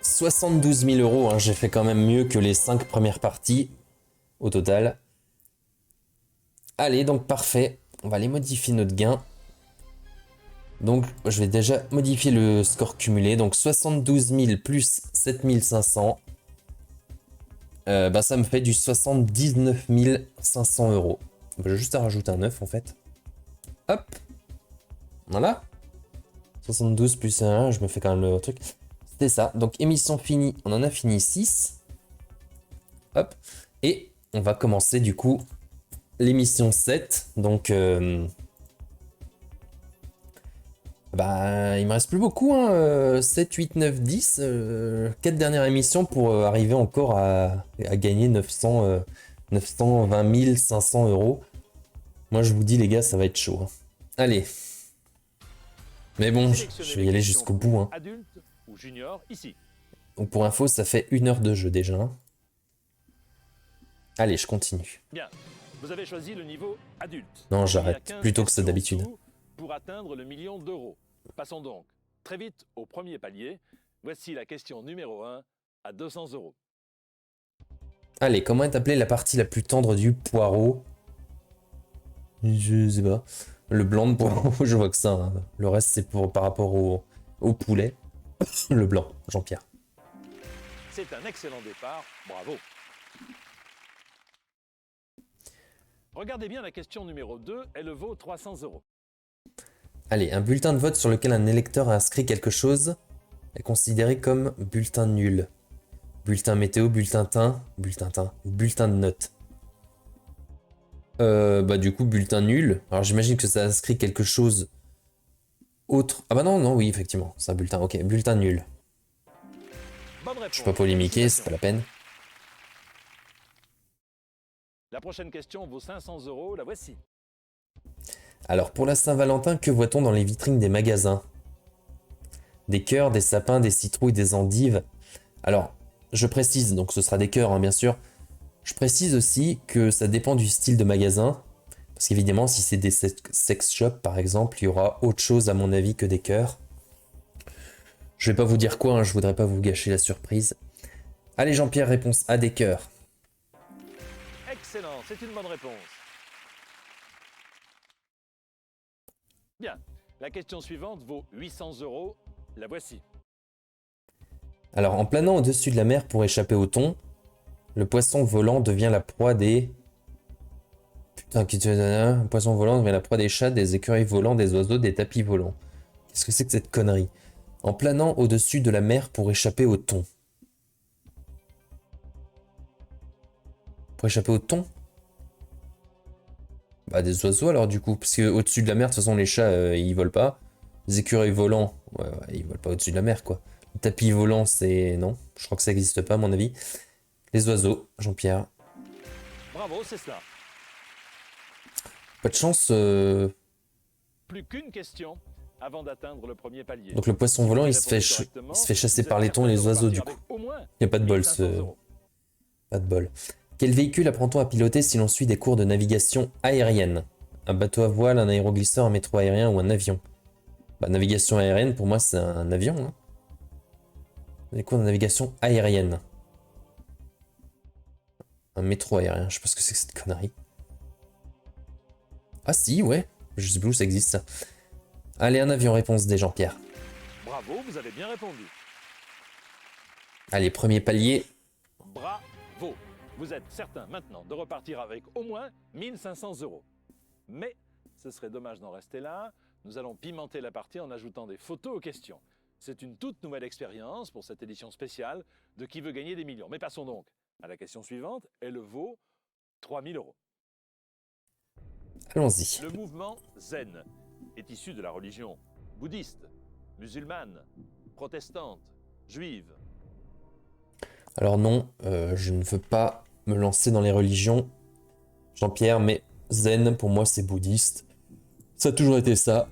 72 000 €, hein, j'ai fait quand même mieux que les 5 premières parties au total. Allez, donc parfait. On va aller modifier notre gain. Donc, je vais déjà modifier le score cumulé. Donc, 72 000 plus 7 500. Bah, ça me fait du 79 500 €. Bah, j'ai juste à rajouter un 9 en fait. Hop. Voilà. 72 plus 1, je me fais quand même le truc. C'était ça. Donc, émission finie. On en a fini 6. Hop. Et on va commencer du coup l'émission 7. Donc, bah, il me reste plus beaucoup. Hein. 7, 8, 9, 10. 4 dernières émissions pour arriver encore à gagner 920 500 €. Moi, je vous dis, les gars, ça va être chaud. Hein. Allez. Mais bon, je vais y aller jusqu'au bout. Hein. Adulte ou junior, ici. Donc pour info, ça fait 1 heure de jeu déjà. Hein. Allez, je continue. Bien. Vous avez choisi le niveau adulte. Non, Il y a j'arrête 15 plutôt que ça questions d'habitude. sous pour atteindre le million d'euros. Passons donc très vite au premier palier. Voici la question numéro 1 à 200 €. Allez, comment est appelée la partie la plus tendre du poireau? Je sais pas. Le blanc, je vois que ça. Hein. Le reste, c'est pour par rapport au poulet. Le blanc, Jean-Pierre. C'est un excellent départ, bravo. Regardez bien la question numéro 2, elle vaut 300 €. Allez, un bulletin de vote sur lequel un électeur a inscrit quelque chose est considéré comme bulletin nul. Bulletin météo, bulletin teint, ou bulletin de notes. Bah du coup, bulletin nul. Alors j'imagine que ça inscrit quelque chose autre. Ah bah non, non, oui, effectivement, c'est un bulletin. Ok, bulletin nul. Bonne réponse. Je vais pas polémiquer, c'est pas la peine. La prochaine question vaut 500 €, la voici. Alors pour la Saint-Valentin, que voit-on dans les vitrines des magasins? Des cœurs, des sapins, des citrouilles, des endives. Alors, je précise, donc ce sera des cœurs, hein, bien sûr. Je précise aussi que ça dépend du style de magasin. Parce qu'évidemment, si c'est des sex shops, par exemple, il y aura autre chose, à mon avis, que des cœurs. Je vais pas vous dire quoi, hein, je voudrais pas vous gâcher la surprise. Allez, Jean-Pierre, réponse A, des cœurs. Excellent, c'est une bonne réponse. Bien, la question suivante vaut 800 €, la voici. Alors, en planant au-dessus de la mer pour échapper au thon, le poisson volant devient la proie des... Putain, un poisson volant devient la proie des chats, des écureuils volants, des oiseaux, des tapis volants. Qu'est-ce que c'est que cette connerie? En planant au-dessus de la mer pour échapper au thon. Pour échapper au thon? Bah des oiseaux alors du coup, parce que au-dessus de la mer, de toute façon les chats ils volent pas. Les écureuils volants, ouais, ils volent pas au-dessus de la mer quoi. Le tapis volant c'est... non, je crois que ça n'existe pas à mon avis. Les oiseaux, Jean-Pierre. Bravo, c'est cela. Pas de chance. Plus qu'une question avant d'atteindre le premier palier. Donc le poisson volant il se fait chasser par les thons et les oiseaux du coup. Il n'y a pas de bol Pas de bol. Quel véhicule apprend-on à piloter si l'on suit des cours de navigation aérienne? Un bateau à voile, un aéroglisseur, un métro aérien ou un avion? Bah, navigation aérienne, pour moi, c'est un avion. Hein. Les cours de navigation aérienne. Un métro aérien, je sais pas ce que c'est que cette connerie. Ah si, ouais. Je sais plus où ça existe, ça. Allez, un avion, réponse des Jean-Pierre. Bravo, vous avez bien répondu. Allez, premier palier. Bravo. Vous êtes certain maintenant de repartir avec au moins 1500 €. Mais ce serait dommage d'en rester là. Nous allons pimenter la partie en ajoutant des photos aux questions. C'est une toute nouvelle expérience pour cette édition spéciale de Qui veut gagner des millions. Mais passons donc à la question suivante. Elle vaut 3000 €. Allons-y. Le mouvement Zen est issu de la religion bouddhiste, musulmane, protestante, juive. Alors non, je ne veux pas me lancer dans les religions, Jean-Pierre, mais zen, pour moi, c'est bouddhiste. Ça a toujours été ça.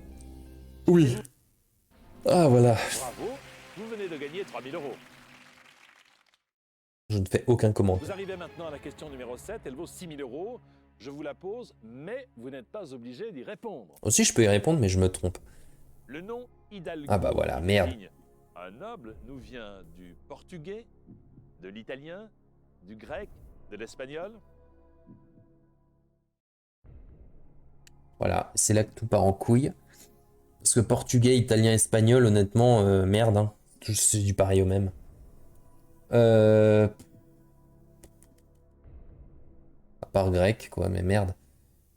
Oui. Ah, voilà. Bravo, vous venez de gagner 3000 €. Je ne fais aucun commentaire. Vous arrivez maintenant à la question numéro 7, elle vaut 6000 €. Je vous la pose, mais vous n'êtes pas obligé d'y répondre. Aussi, je peux y répondre, mais je me trompe. Le nom Hidalgo, Ah bah voilà, qui merde. désigne un noble, nous vient du portugais, de l'italien, du grec, de l'espagnol. Voilà, c'est là que tout part en couille. Parce que portugais, italien, espagnol, honnêtement, merde. Hein. C'est du pareil au même. À part grec, quoi, mais merde.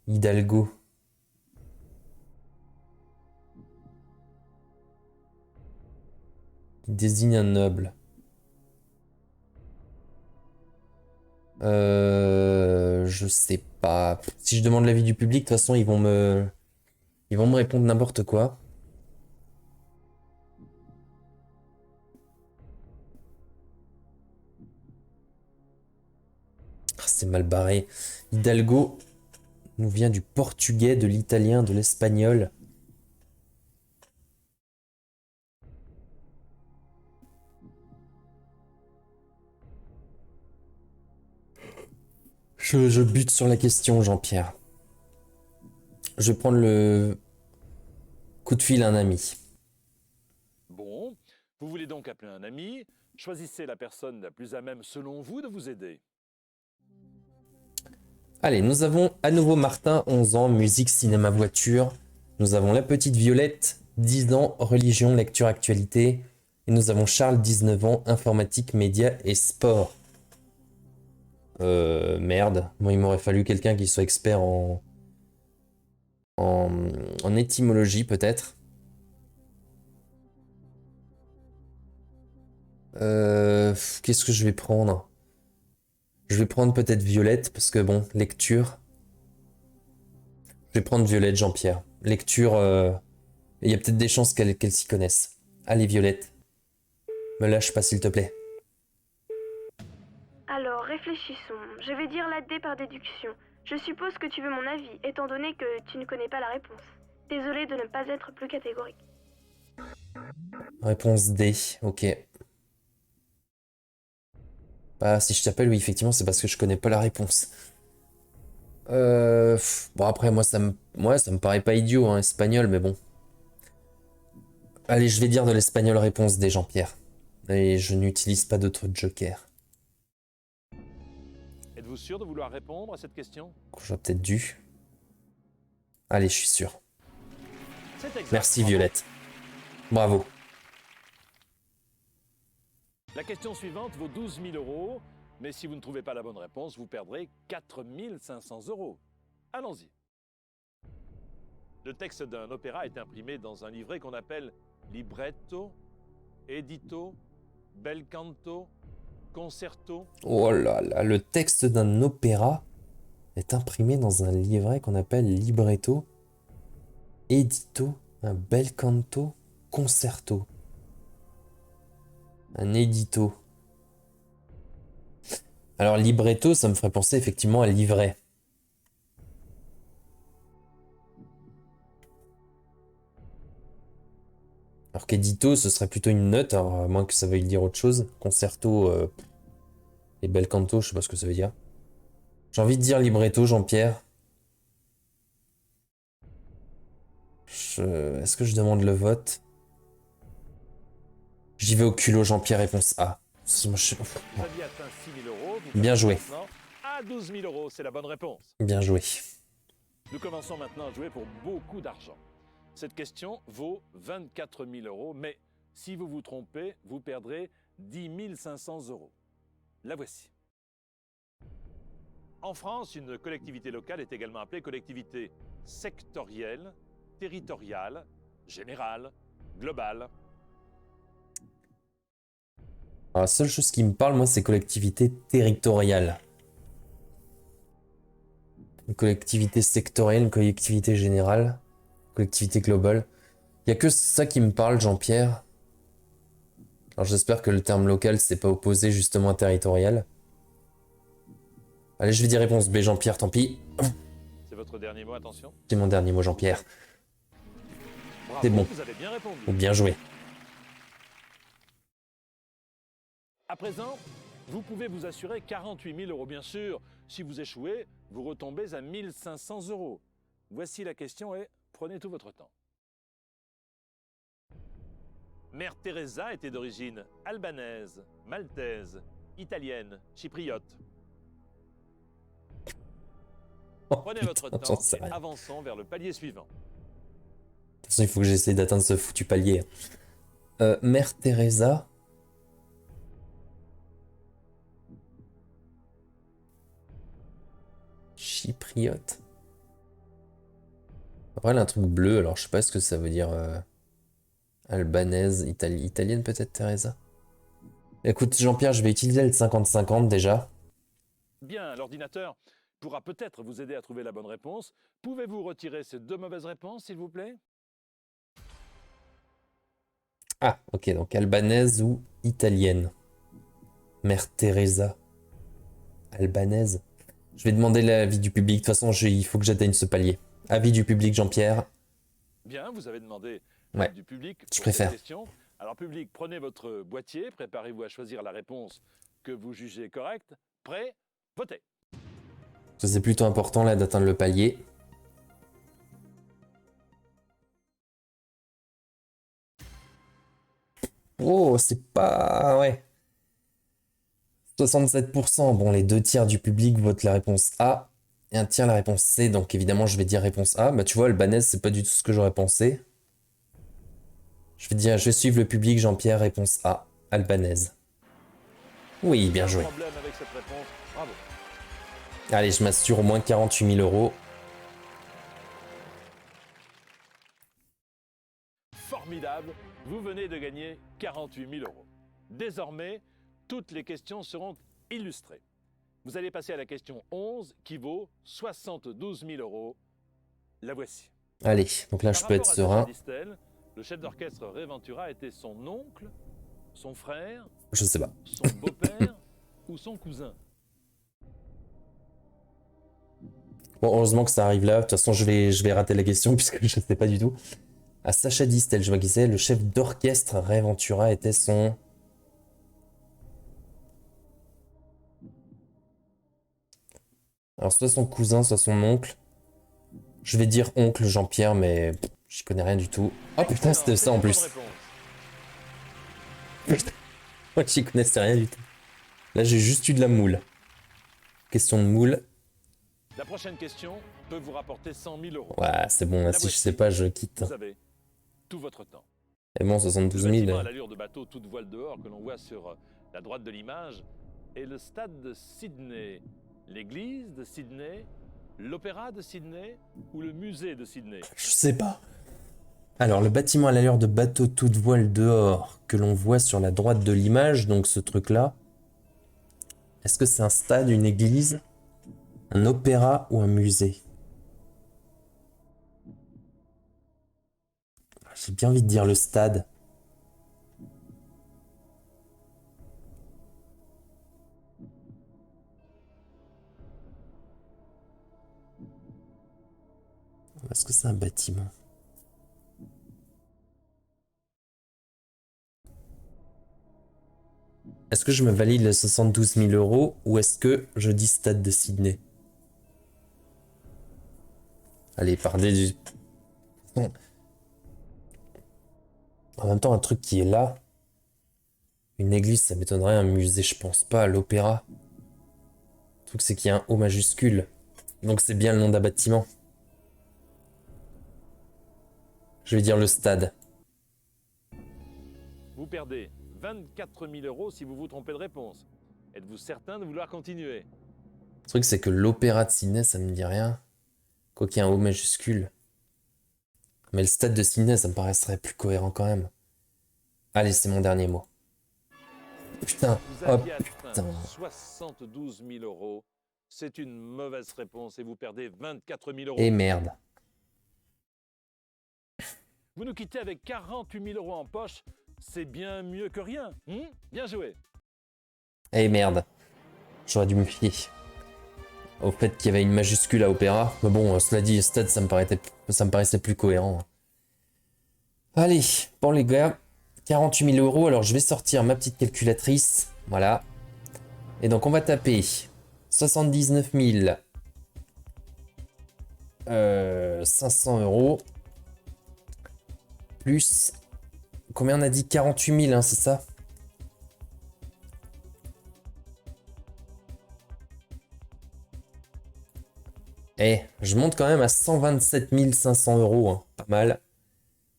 Hidalgo. Il désigne un noble. Je sais pas. Si je demande l'avis du public, de toute façon, ils vont me répondre n'importe quoi. Ah, c'est mal barré. Hidalgo nous vient du portugais, de l'italien, de l'espagnol. Je bute sur la question, Jean-Pierre. Je vais prendre le coup de fil à un ami. Bon, vous voulez donc appeler un ami. Choisissez la personne la plus à même selon vous de vous aider. Allez, nous avons à nouveau Martin, 11 ans, musique, cinéma, voiture. Nous avons la petite Violette, 10 ans, religion, lecture, actualité. Et nous avons Charles, 19 ans, informatique, médias et sport. Merde. Moi, il m'aurait fallu quelqu'un qui soit expert en étymologie, peut-être. Qu'est-ce que je vais prendre? Je vais prendre peut-être Violette, parce que bon, lecture. Je vais prendre Violette, Jean-Pierre. Lecture, il y a peut-être des chances qu'elle s'y connaisse. Allez, Violette. Me lâche pas, s'il te plaît. Alors, réfléchissons. Je vais dire la D par déduction. Je suppose que tu veux mon avis, étant donné que tu ne connais pas la réponse. Désolé de ne pas être plus catégorique. Réponse D, ok. Bah, si je t'appelle, oui, effectivement, c'est parce que je connais pas la réponse. Bon, après, moi, ça me paraît pas idiot, hein, espagnol, mais bon. Allez, je vais dire de l'espagnol réponse D, Jean-Pierre. Et je n'utilise pas d'autres jokers. Êtes-vous sûr de vouloir répondre à cette question? J'aurais peut-être dû. Allez, je suis sûr. C'est exact. Merci, Bravo. Violette. Bravo. La question suivante vaut 12 000 euros, mais si vous ne trouvez pas la bonne réponse, vous perdrez 4 500 euros. Allons-y. Le texte d'un opéra est imprimé dans un livret qu'on appelle libretto, edito, bel canto, concerto. Oh là là, le texte d'un opéra est imprimé dans un livret qu'on appelle libretto, edito, un bel canto, concerto. Un édito. Alors libretto, ça me ferait penser effectivement à livret. Alors qu'édito, ce serait plutôt une note, alors à moins que ça veuille dire autre chose. Concerto et bel canto, je sais pas ce que ça veut dire. J'ai envie de dire libretto, Jean-Pierre. Est-ce que je demande le vote? J'y vais au culot, Jean-Pierre, réponse A. Vous aviez atteint 6 000 euros. Vous Bien passez joué. maintenant à 12 000 euros, c'est la bonne réponse. Bien joué. Nous commençons maintenant à jouer pour beaucoup d'argent. Cette question vaut 24 000 euros, mais si vous vous trompez, vous perdrez 10 500 euros. La voici. En France, une collectivité locale est également appelée collectivité sectorielle, territoriale, générale, globale. Alors, la seule chose qui me parle, moi, c'est collectivité territoriale. Une collectivité sectorielle, une collectivité générale, collectivité globale. Il n'y a que ça qui me parle, Jean-Pierre. Alors j'espère que le terme local, c'est pas opposé justement à territorial. Allez, je vais dire réponse B, Jean-Pierre, tant pis. C'est votre dernier mot, attention. C'est mon dernier mot, Jean-Pierre. Bravo, C'est bon. vous avez bien répondu. Bien joué. À présent, vous pouvez vous assurer 48 000 euros. Bien sûr, si vous échouez, vous retombez à 1 500 euros. Voici la question et prenez tout votre temps. Mère Teresa était d'origine albanaise, maltaise, italienne, chypriote. Oh, Prenez putain, votre j'en temps sais et rien. avançons vers le palier suivant. De toute façon, il faut que j'essaie d'atteindre ce foutu palier. Mère Teresa. Chypriote. Après, elle a un truc bleu, alors je sais pas ce que ça veut dire. Albanaise, italienne peut-être, Teresa. Écoute, Jean-Pierre, je vais utiliser le 50-50 déjà. Bien, l'ordinateur pourra peut-être vous aider à trouver la bonne réponse. Pouvez-vous retirer ces deux mauvaises réponses, s'il vous plaît? Ah, ok, donc albanaise ou italienne. Mère Teresa. Albanaise. Je vais demander l'avis du public. De toute façon, il faut que j'atteigne ce palier. Avis du public, Jean-Pierre. Bien, vous avez demandé Ouais, du public pour je préfère. cette question. Alors, public, prenez votre boîtier, préparez-vous à choisir la réponse que vous jugez correcte. Prêt? Votez. Ça, c'est plutôt important là d'atteindre le palier. Oh, c'est pas... Ouais. 67%. Bon, les 2 tiers du public votent la réponse A. Et un tiers la réponse C, donc évidemment je vais dire réponse A. Bah tu vois, albanaise, c'est pas du tout ce que j'aurais pensé. Je vais suivre le public, Jean-Pierre, réponse A, albanaise. Oui, bien joué. Problème avec cette réponse. Bravo. Allez, je m'assure au moins 48 000 euros. Formidable, vous venez de gagner 48 000 euros. Désormais, toutes les questions seront illustrées. Vous allez passer à la question 11 qui vaut 72 000 euros. La voici. Allez, donc là je Par peux être rapport à Sacha serein. Distel, le chef d'orchestre Ray Ventura était son oncle, son frère, Je sais pas. son beau-père ou son cousin. Bon, heureusement que ça arrive là. De toute façon, je vais rater la question puisque je sais pas du tout. À Sacha Distel, je vois qui c'est. Le chef d'orchestre Ray Ventura était son... Alors, soit son cousin, soit son oncle. Je vais dire oncle Jean-Pierre, mais j'y connais rien du tout. Oh putain, c'était ça en plus. Moi, j'y connaissais rien du tout. Là, j'ai juste eu de la moule. Question de moule. La prochaine question peut vous rapporter 100 000 euros. Ouais, c'est bon, là, si je sais pas, je quitte. Vous avez tout votre temps. Et bon, 72 Le 000. bâtiment à l'allure de bateau toute voile dehors que l'on voit sur la droite de l'image est le stade de Sydney, l'église de Sydney, l'opéra de Sydney ou le musée de Sydney. Je sais pas. Alors, le bâtiment à l'allure de bateau toute voile dehors que l'on voit sur la droite de l'image, donc ce truc-là, est-ce que c'est un stade, une église, un opéra ou un musée? J'ai bien envie de dire le stade. Est-ce que c'est un bâtiment? Est-ce que je me valide les 72 000 euros ou est-ce que je dis stade de Sydney? Allez, par des... Bon. En même temps, un truc qui est là, une église, ça m'étonnerait, un musée, je pense pas, l'opéra. Le truc, c'est qu'il y a un O majuscule. Donc c'est bien le nom d'un bâtiment. Je vais dire le stade. Vous perdez 24 000 euros si vous vous trompez de réponse. Êtes-vous certain de vouloir continuer? Le truc, c'est que l'opéra de Sydney, ça me dit rien. Quoi qu'il y ait un O majuscule. Mais le stade de Sydney, ça me paraîtrait plus cohérent quand même. Allez, c'est mon dernier mot. Putain, Vous oh aviez putain. atteint 72 000 euros. C'est une mauvaise réponse et vous perdez 24 000 euros. Et merde. Vous nous quittez avec 48 000 euros en poche. C'est bien mieux que rien. Bien joué. Et merde. J'aurais dû me fier au fait qu'il y avait une majuscule à opéra. Mais bon, cela dit, stade, ça me paraissait plus cohérent. Allez, bon les gars, 48 000 euros. Alors je vais sortir ma petite calculatrice. Voilà. Et donc on va taper 79 500 euros. Plus... Combien on a dit? 48 000, hein, c'est ça? Eh, je monte quand même à 127 500 euros, hein, pas mal.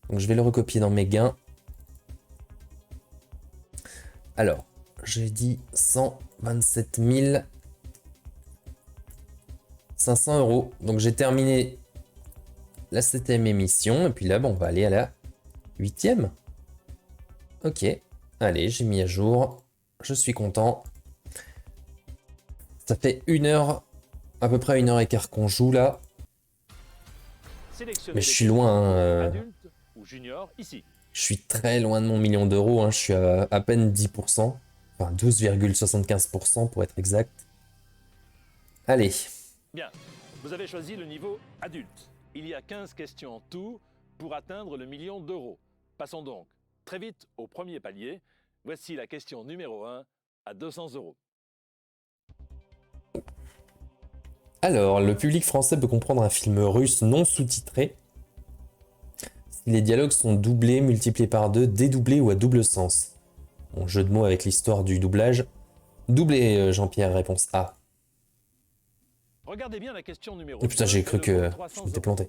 Donc je vais le recopier dans mes gains. Alors, j'ai dit 127 500 euros. Donc j'ai terminé la 7e émission. Et puis là, bon, on va aller à la 8e. Ok, allez, j'ai mis à jour. Je suis content. Ça fait 1 heure, à peu près 1h15 qu'on joue là. Mais je suis loin. Adulte ou junior ici. Je suis très loin de mon million d'euros. Hein. Je suis à peine 10%. Enfin, 12,75% pour être exact. Allez. Bien, vous avez choisi le niveau adulte. Il y a 15 questions en tout pour atteindre le million d'euros. Passons donc très vite au premier palier. Voici la question numéro 1 à 200 euros. Alors, le public français peut comprendre un film russe non sous-titré si les dialogues sont doublés, multipliés par 2, dédoublés ou à double sens. Bon, jeu de mots avec l'histoire du doublage. Doublé, Jean-Pierre, réponse A. Regardez bien la question numéro Oh putain, 2, j'ai cru elle que vaut je 300 m'étais euros. planté.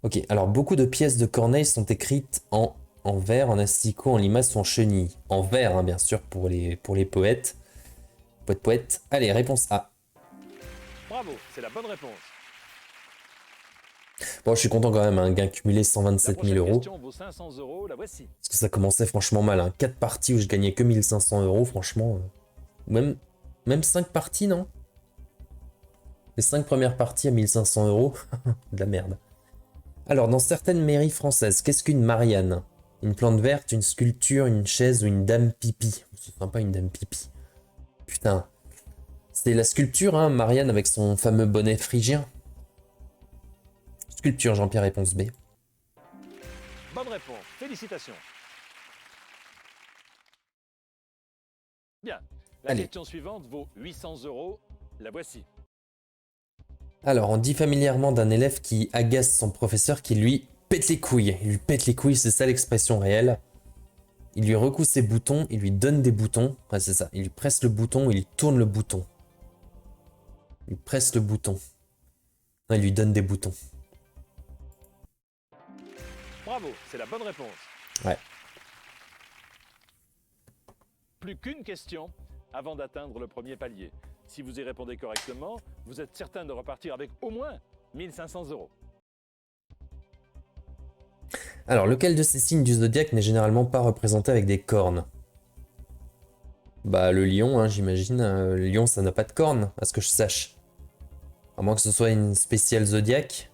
Ok, alors beaucoup de pièces de Corneille sont écrites en vers, en asticot, en limace ou en chenille. En vers, hein, bien sûr, pour les poètes. Poète. Allez, réponse A. Bravo, c'est la bonne réponse. Bon, je suis content quand même, un gain cumulé La 127 000 prochaine euros. question vaut 500 euros, la voici. Parce que ça commençait franchement mal. Hein. 4 parties où je gagnais que 1500 euros, franchement. Ou même 5 parties, non? Les 5 premières parties à 1500 euros. De la merde. Alors, dans certaines mairies françaises, qu'est-ce qu'une Marianne? Une plante verte, une sculpture, une chaise ou une dame pipi? C'est sympa une dame pipi. Putain. C'est la sculpture, hein, Marianne avec son fameux bonnet phrygien. Sculpture, Jean-Pierre, réponse B. Bonne réponse, félicitations. Bien, la Allez. question suivante vaut 800 euros, la voici. Alors, on dit familièrement d'un élève qui agace son professeur qui lui pète les couilles. Il lui pète les couilles, c'est ça l'expression réelle. Il lui recoue ses boutons, il lui donne des boutons. Ouais, c'est ça. Il lui presse le bouton, il tourne le bouton. Il presse le bouton. Non, il lui donne des boutons. Bravo, c'est la bonne réponse. Ouais. Plus qu'une question avant d'atteindre le premier palier. Si vous y répondez correctement, vous êtes certain de repartir avec au moins 1500 euros. Alors, lequel de ces signes du zodiaque n'est généralement pas représenté avec des cornes? Bah, le lion, hein, j'imagine. Le lion, ça n'a pas de cornes, à ce que je sache. À moins que ce soit une spéciale zodiaque.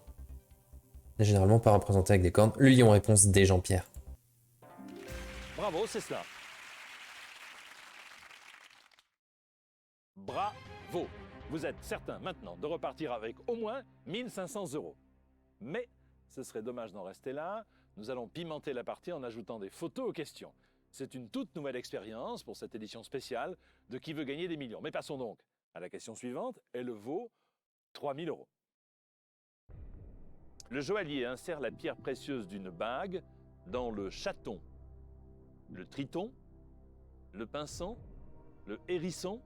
N'est généralement pas représenté avec des cornes. Le lion, réponse D, Jean-Pierre. Bravo, c'est cela. Bravo. Vous êtes certain maintenant de repartir avec au moins 1500 euros. Mais ce serait dommage d'en rester là. Nous allons pimenter la partie en ajoutant des photos aux questions. C'est une toute nouvelle expérience pour cette édition spéciale de Qui veut gagner des millions. Mais passons donc à la question suivante. Elle vaut 3000 euros. Le joaillier insère la pierre précieuse d'une bague dans le chaton, le triton, le pinson, le hérisson.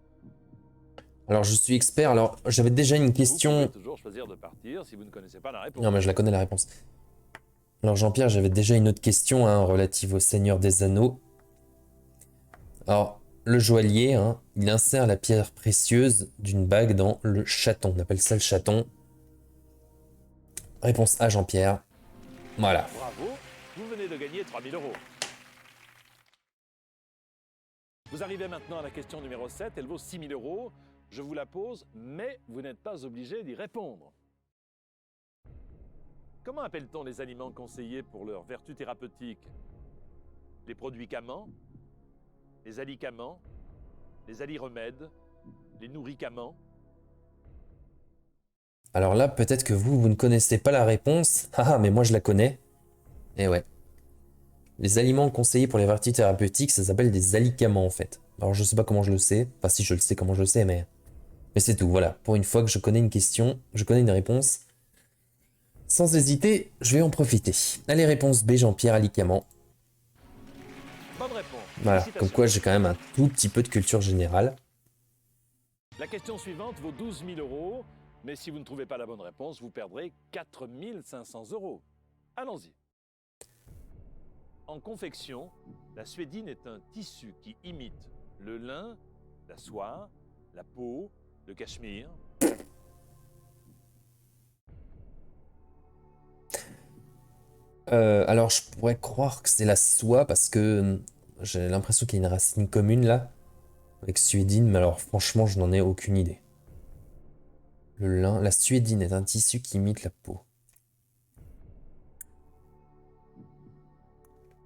Alors, je suis expert. Alors, j'avais déjà une Vous question. pouvez toujours choisir de partir si vous ne connaissez pas la réponse. Non, mais je la connais la réponse. Alors, Jean-Pierre, j'avais déjà une autre question hein, relative au Seigneur des Anneaux. Alors, le joaillier, hein, il insère la pierre précieuse d'une bague dans le chaton. On appelle ça le chaton. Réponse A, Jean-Pierre. Voilà. Bravo, vous venez de gagner 3000 euros. Vous arrivez maintenant à la question numéro 7, elle vaut 6000 euros. Je vous la pose, mais vous n'êtes pas obligé d'y répondre. Comment appelle-t-on les aliments conseillés pour leurs vertus thérapeutiques? Les produits camants, les alicaments, les aliremèdes, les nourricaments? Alors là, peut-être que vous ne connaissez pas la réponse. Ah, mais moi je la connais. Et ouais. Les aliments conseillés pour les vertus thérapeutiques, ça s'appelle des alicaments en fait. Alors je sais pas comment je le sais. Enfin si je le sais comment je le sais, mais c'est tout. Voilà. Pour une fois que je connais une question, je connais une réponse. Sans hésiter, je vais en profiter. Allez, réponse B, Jean-Pierre, alicaments. Bonne réponse. Voilà. Félicitations. Comme quoi j'ai quand même un tout petit peu de culture générale. La question suivante vaut 12 000 euros, mais si vous ne trouvez pas la bonne réponse, vous perdrez 4 500 euros. Allons-y. En confection, la suédine est un tissu qui imite le lin, la soie, la peau, le cachemire. Alors je pourrais croire que c'est la soie parce que j'ai l'impression qu'il y a une racine commune là. Avec suédine, mais alors franchement je n'en ai aucune idée. Le lin, la suédine est un tissu qui imite la peau.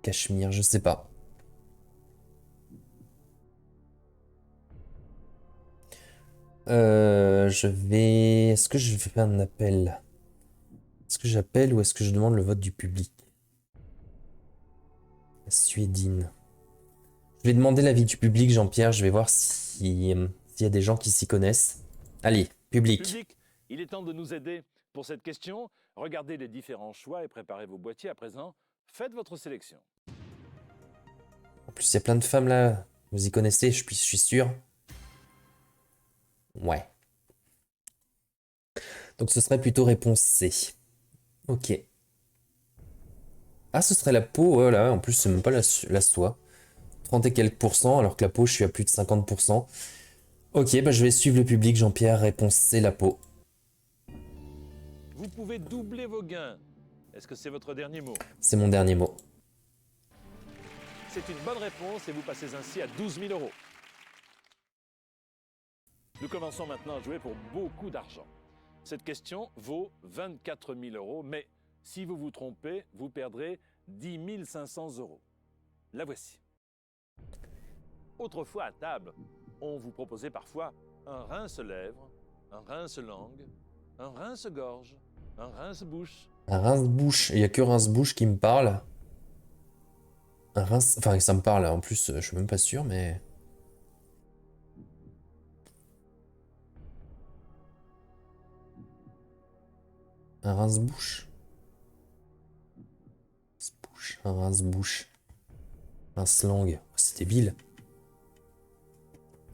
Cachemire, je sais pas. Je vais... Est-ce que je fais un appel? Est-ce que j'appelle ou est-ce que je demande le vote du public? La suédine. Je vais demander l'avis du public, Jean-Pierre. Je vais voir s'il y a des gens qui s'y connaissent. Allez, public. Public, il est temps de nous aider pour cette question. Regardez les différents choix et préparez vos boîtiers à présent. Faites votre sélection. En plus, il y a plein de femmes là. Vous y connaissez, je suis sûr. Ouais. Donc ce serait plutôt réponse C. Ok. Ah, ce serait la peau, voilà, en plus c'est même pas la soie. 30 et quelques pourcents, alors que la peau, je suis à plus de 50%. Ok, bah je vais suivre le public, Jean-Pierre, réponse C, la peau. Vous pouvez doubler vos gains. Est-ce que c'est votre dernier mot? C'est mon dernier mot. C'est une bonne réponse et vous passez ainsi à 12 000 euros. Nous commençons maintenant à jouer pour beaucoup d'argent. Cette question vaut 24 000 euros, mais si vous vous trompez, vous perdrez 10 500 euros. La voici. Autrefois à table, on vous proposait parfois un rince-lèvres, un rince-langue, un rince-gorge, un rince-bouche. Un rince-bouche, il n'y a que rince-bouche qui me parle. Un rince... Enfin, ça me parle, en plus, je suis même pas sûr, mais... Un rince-bouche. Un rince-bouche. Rince-langue. Oh, c'est débile.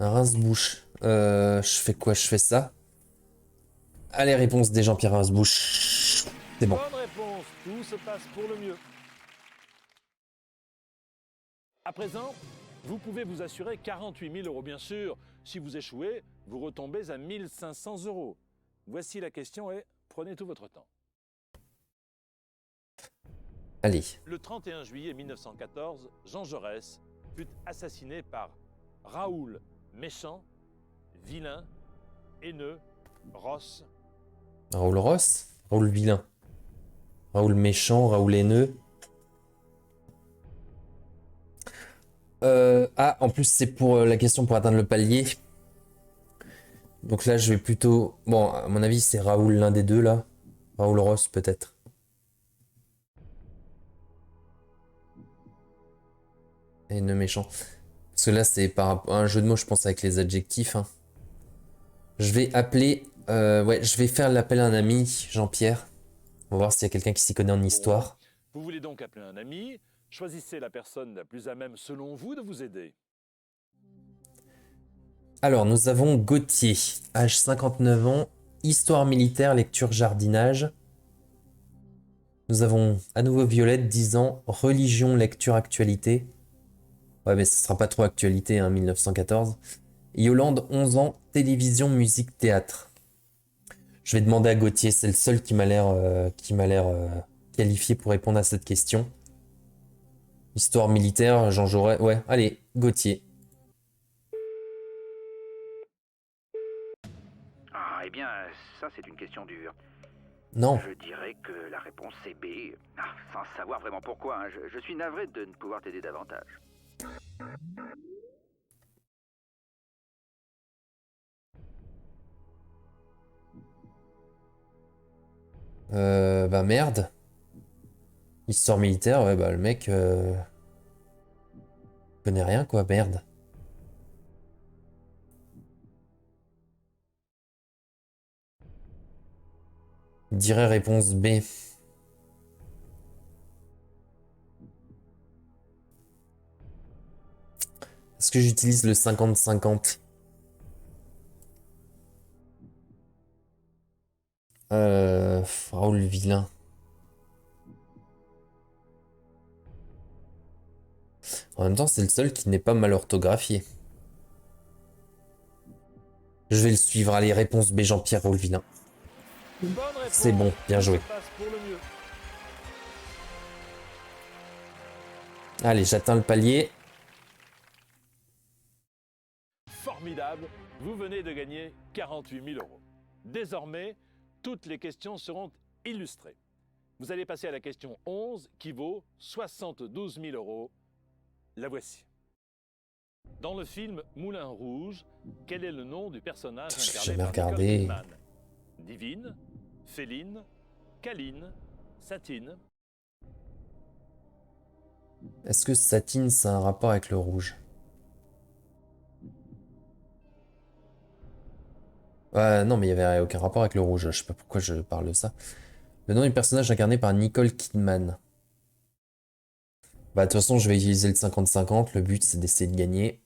Un rince-bouche. Je fais quoi? Je fais ça? Allez, réponse des Jean-Pierre Rince-bouche. C'est bon. Bonne réponse, tout se passe pour le mieux. À présent, vous pouvez vous assurer 48 000 euros. Bien sûr, si vous échouez, vous retombez à 1 500 euros. Voici la question et prenez tout votre temps. Allez. Le 31 juillet 1914, Jean Jaurès fut assassiné par Raoul Méchant, Vilain, Haineux, Ross. Raoul Ross? Raoul Vilain. Raoul Méchant, Raoul Haineux. Ah, en plus, c'est pour la question pour atteindre le palier. Donc là, je vais plutôt... Bon, à mon avis, c'est Raoul l'un des deux, là. Raoul Ross, peut-être. Haineux, méchant. Parce que là, c'est par un jeu de mots, je pense, avec les adjectifs. Hein. Je vais appeler... ouais, je vais faire l'appel à un ami, Jean-Pierre. On va voir s'il y a quelqu'un qui s'y connaît en histoire. Vous voulez donc appeler un ami? Choisissez la personne la plus à même, selon vous, de vous aider. Alors, nous avons Gauthier, âge 59 ans, histoire militaire, lecture jardinage. Nous avons à nouveau Violette, 10 ans, religion, lecture, actualité. Ouais, mais ce sera pas trop actualité, hein, 1914. Yolande, 11 ans, télévision, musique, théâtre. Je vais demander à Gauthier, c'est le seul qui m'a l'air qualifié pour répondre à cette question. Histoire militaire, Jean Jaurès. Ouais, allez, Gauthier. Ah, eh bien, ça c'est une question dure. Non. Je dirais que la réponse est B. Ah, sans savoir vraiment pourquoi, hein. Je suis navré de ne pouvoir t'aider davantage. Bah merde. Histoire militaire, ouais, bah le mec... connaît rien, quoi, merde. Il dirait réponse B. Est-ce que j'utilise le 50-50? Raoul Vilain. En même temps, c'est le seul qui n'est pas mal orthographié. Je vais le suivre. Allez, réponse B, Jean-Pierre Raoul Vilain. C'est bon, bien joué. Allez, j'atteins le palier. Formidable, vous venez de gagner 48 000 euros. Désormais, toutes les questions seront illustrées. Vous allez passer à la question 11 qui vaut 72 000 euros. La voici. Dans le film Moulin Rouge, quel est le nom du personnage incarné par Nicole Kidman? Divine, Féline, Caline, Satine. Est-ce que Satine, c'est un rapport avec le rouge? Non, mais il n'y avait aucun rapport avec le rouge. Je sais pas pourquoi je parle de ça. Le nom du personnage incarné par Nicole Kidman. Bah, de toute façon, je vais utiliser le 50-50. Le but, c'est d'essayer de gagner.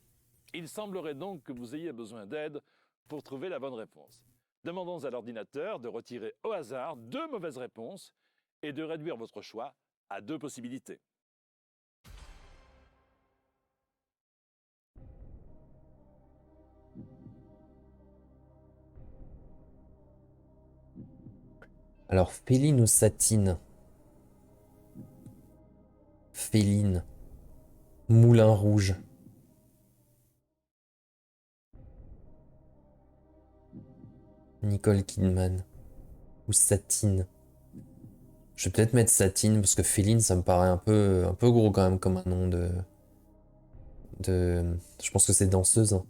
Il semblerait donc que vous ayez besoin d'aide pour trouver la bonne réponse. Demandons à l'ordinateur de retirer au hasard 2 mauvaises réponses et de réduire votre choix à 2 possibilités. Alors, Féline ou Satine? Féline. Moulin Rouge. Nicole Kidman. Ou Satine. Je vais peut-être mettre Satine parce que Féline, ça me paraît un peu gros quand même comme un nom de... Je pense que c'est danseuse. Hein.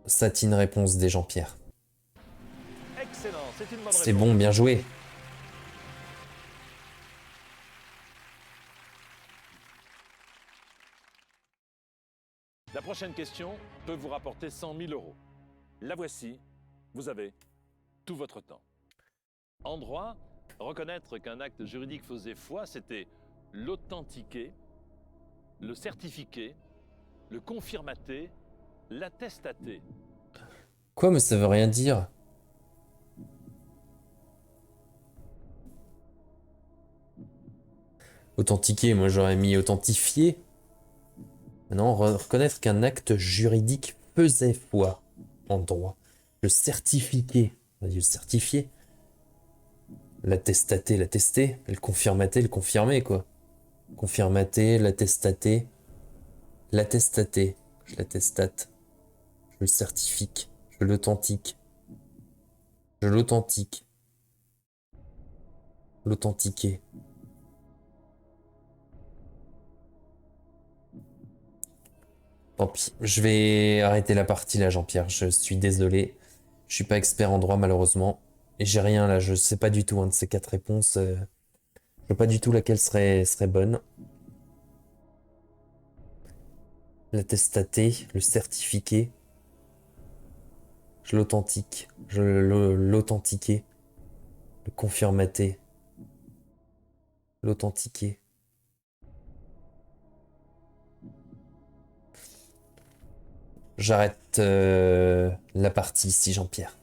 Satine, réponse des Jean-Pierre. Excellent, c'est une bonne C'est réponse. bon, bien joué. La prochaine question peut vous rapporter 100 000 euros. La voici, vous avez tout votre temps. En droit, reconnaître qu'un acte juridique faisait foi, c'était l'authentiquer, le certifiquer, le confirmater, l'attestater. Quoi, mais ça veut rien dire. Authentiquer, moi j'aurais mis authentifier. Non, reconnaître qu'un acte juridique faisait foi en droit. Le certifier, on a dit le certifier. L'attestater, l'attester. Le confirmater, le confirmer, quoi. Confirmater, l'attestater. L'attestater. Je l'attestate. Je le certifique. Je l'authentique. Je l'authentique. L'authentiquer. Tant pis, je vais arrêter la partie là, Jean-Pierre. Je suis désolé. Je suis pas expert en droit, malheureusement. Et j'ai rien là, je sais pas du tout de ces 4 réponses. Je sais pas du tout laquelle serait bonne. L'attestater, le certifiquer. Je l'authentique. Je l'authentiquer. Le confirmater. L'authentiquer. J'arrête la partie ici, Jean-Pierre.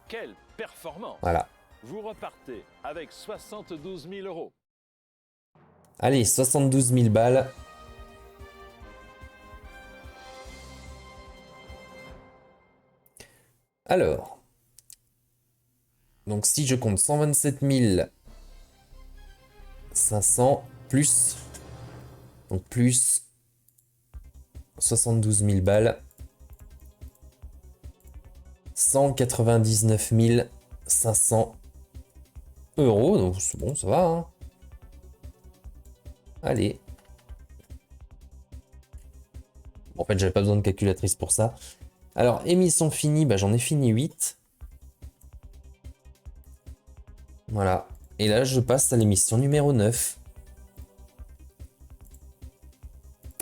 Quelle performance! Voilà. Vous repartez avec 72 000 euros. Allez, 72 000 balles. Alors. Donc si je compte 127 500 plus... Donc plus 72 000 balles. 199 500 euros. Donc c'est bon, ça va. Hein. Allez. Bon, en fait, j'avais pas besoin de calculatrice pour ça. Alors, émission finie, bah, j'en ai fini 8. Voilà. Et là, je passe à l'émission numéro 9.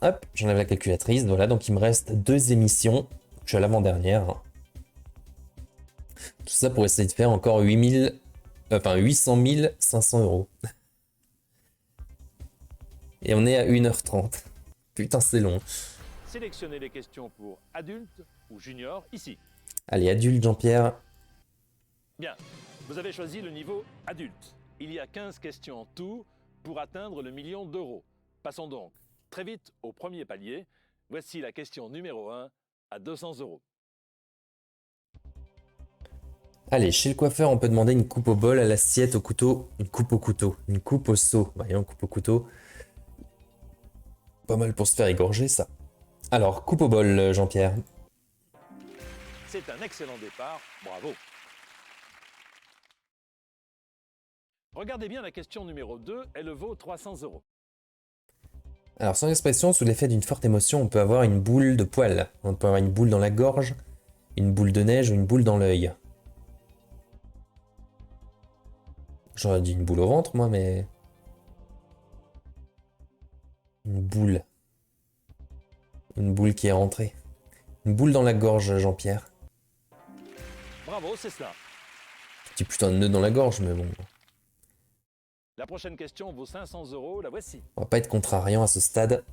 Hop, j'enlève la calculatrice. Voilà, donc il me reste 2 émissions. Je suis à l'avant-dernière. Hein. Tout ça pour essayer de faire encore 800 500 euros. Et on est à 1h30. Putain, c'est long. Sélectionnez les questions pour adultes ou juniors ici. Allez, adulte, Jean-Pierre. Bien, vous avez choisi le niveau adulte. Il y a 15 questions en tout pour atteindre le million d'euros. Passons donc très vite au premier palier. Voici la question numéro 1 à 200 euros. Allez, chez le coiffeur, on peut demander une coupe au bol, à l'assiette, au couteau, une coupe au couteau, une coupe au seau. Voyons, coupe au couteau. Pas mal pour se faire égorger, ça. Alors, coupe au bol, Jean-Pierre. C'est un excellent départ, bravo. Regardez bien la question numéro 2, elle vaut 300 euros. Alors, sans expression, sous l'effet d'une forte émotion, on peut avoir une boule de poil. On peut avoir une boule dans la gorge, une boule de neige ou une boule dans l'œil. J'aurais dit une boule au ventre, moi, mais... Une boule. Une boule qui est rentrée. Une boule dans la gorge, Jean-Pierre. Bravo, c'est cela. Je dis plutôt un nœud dans la gorge, mais bon. La prochaine question vaut 500 euros, la voici. On va pas être contrariant à ce stade.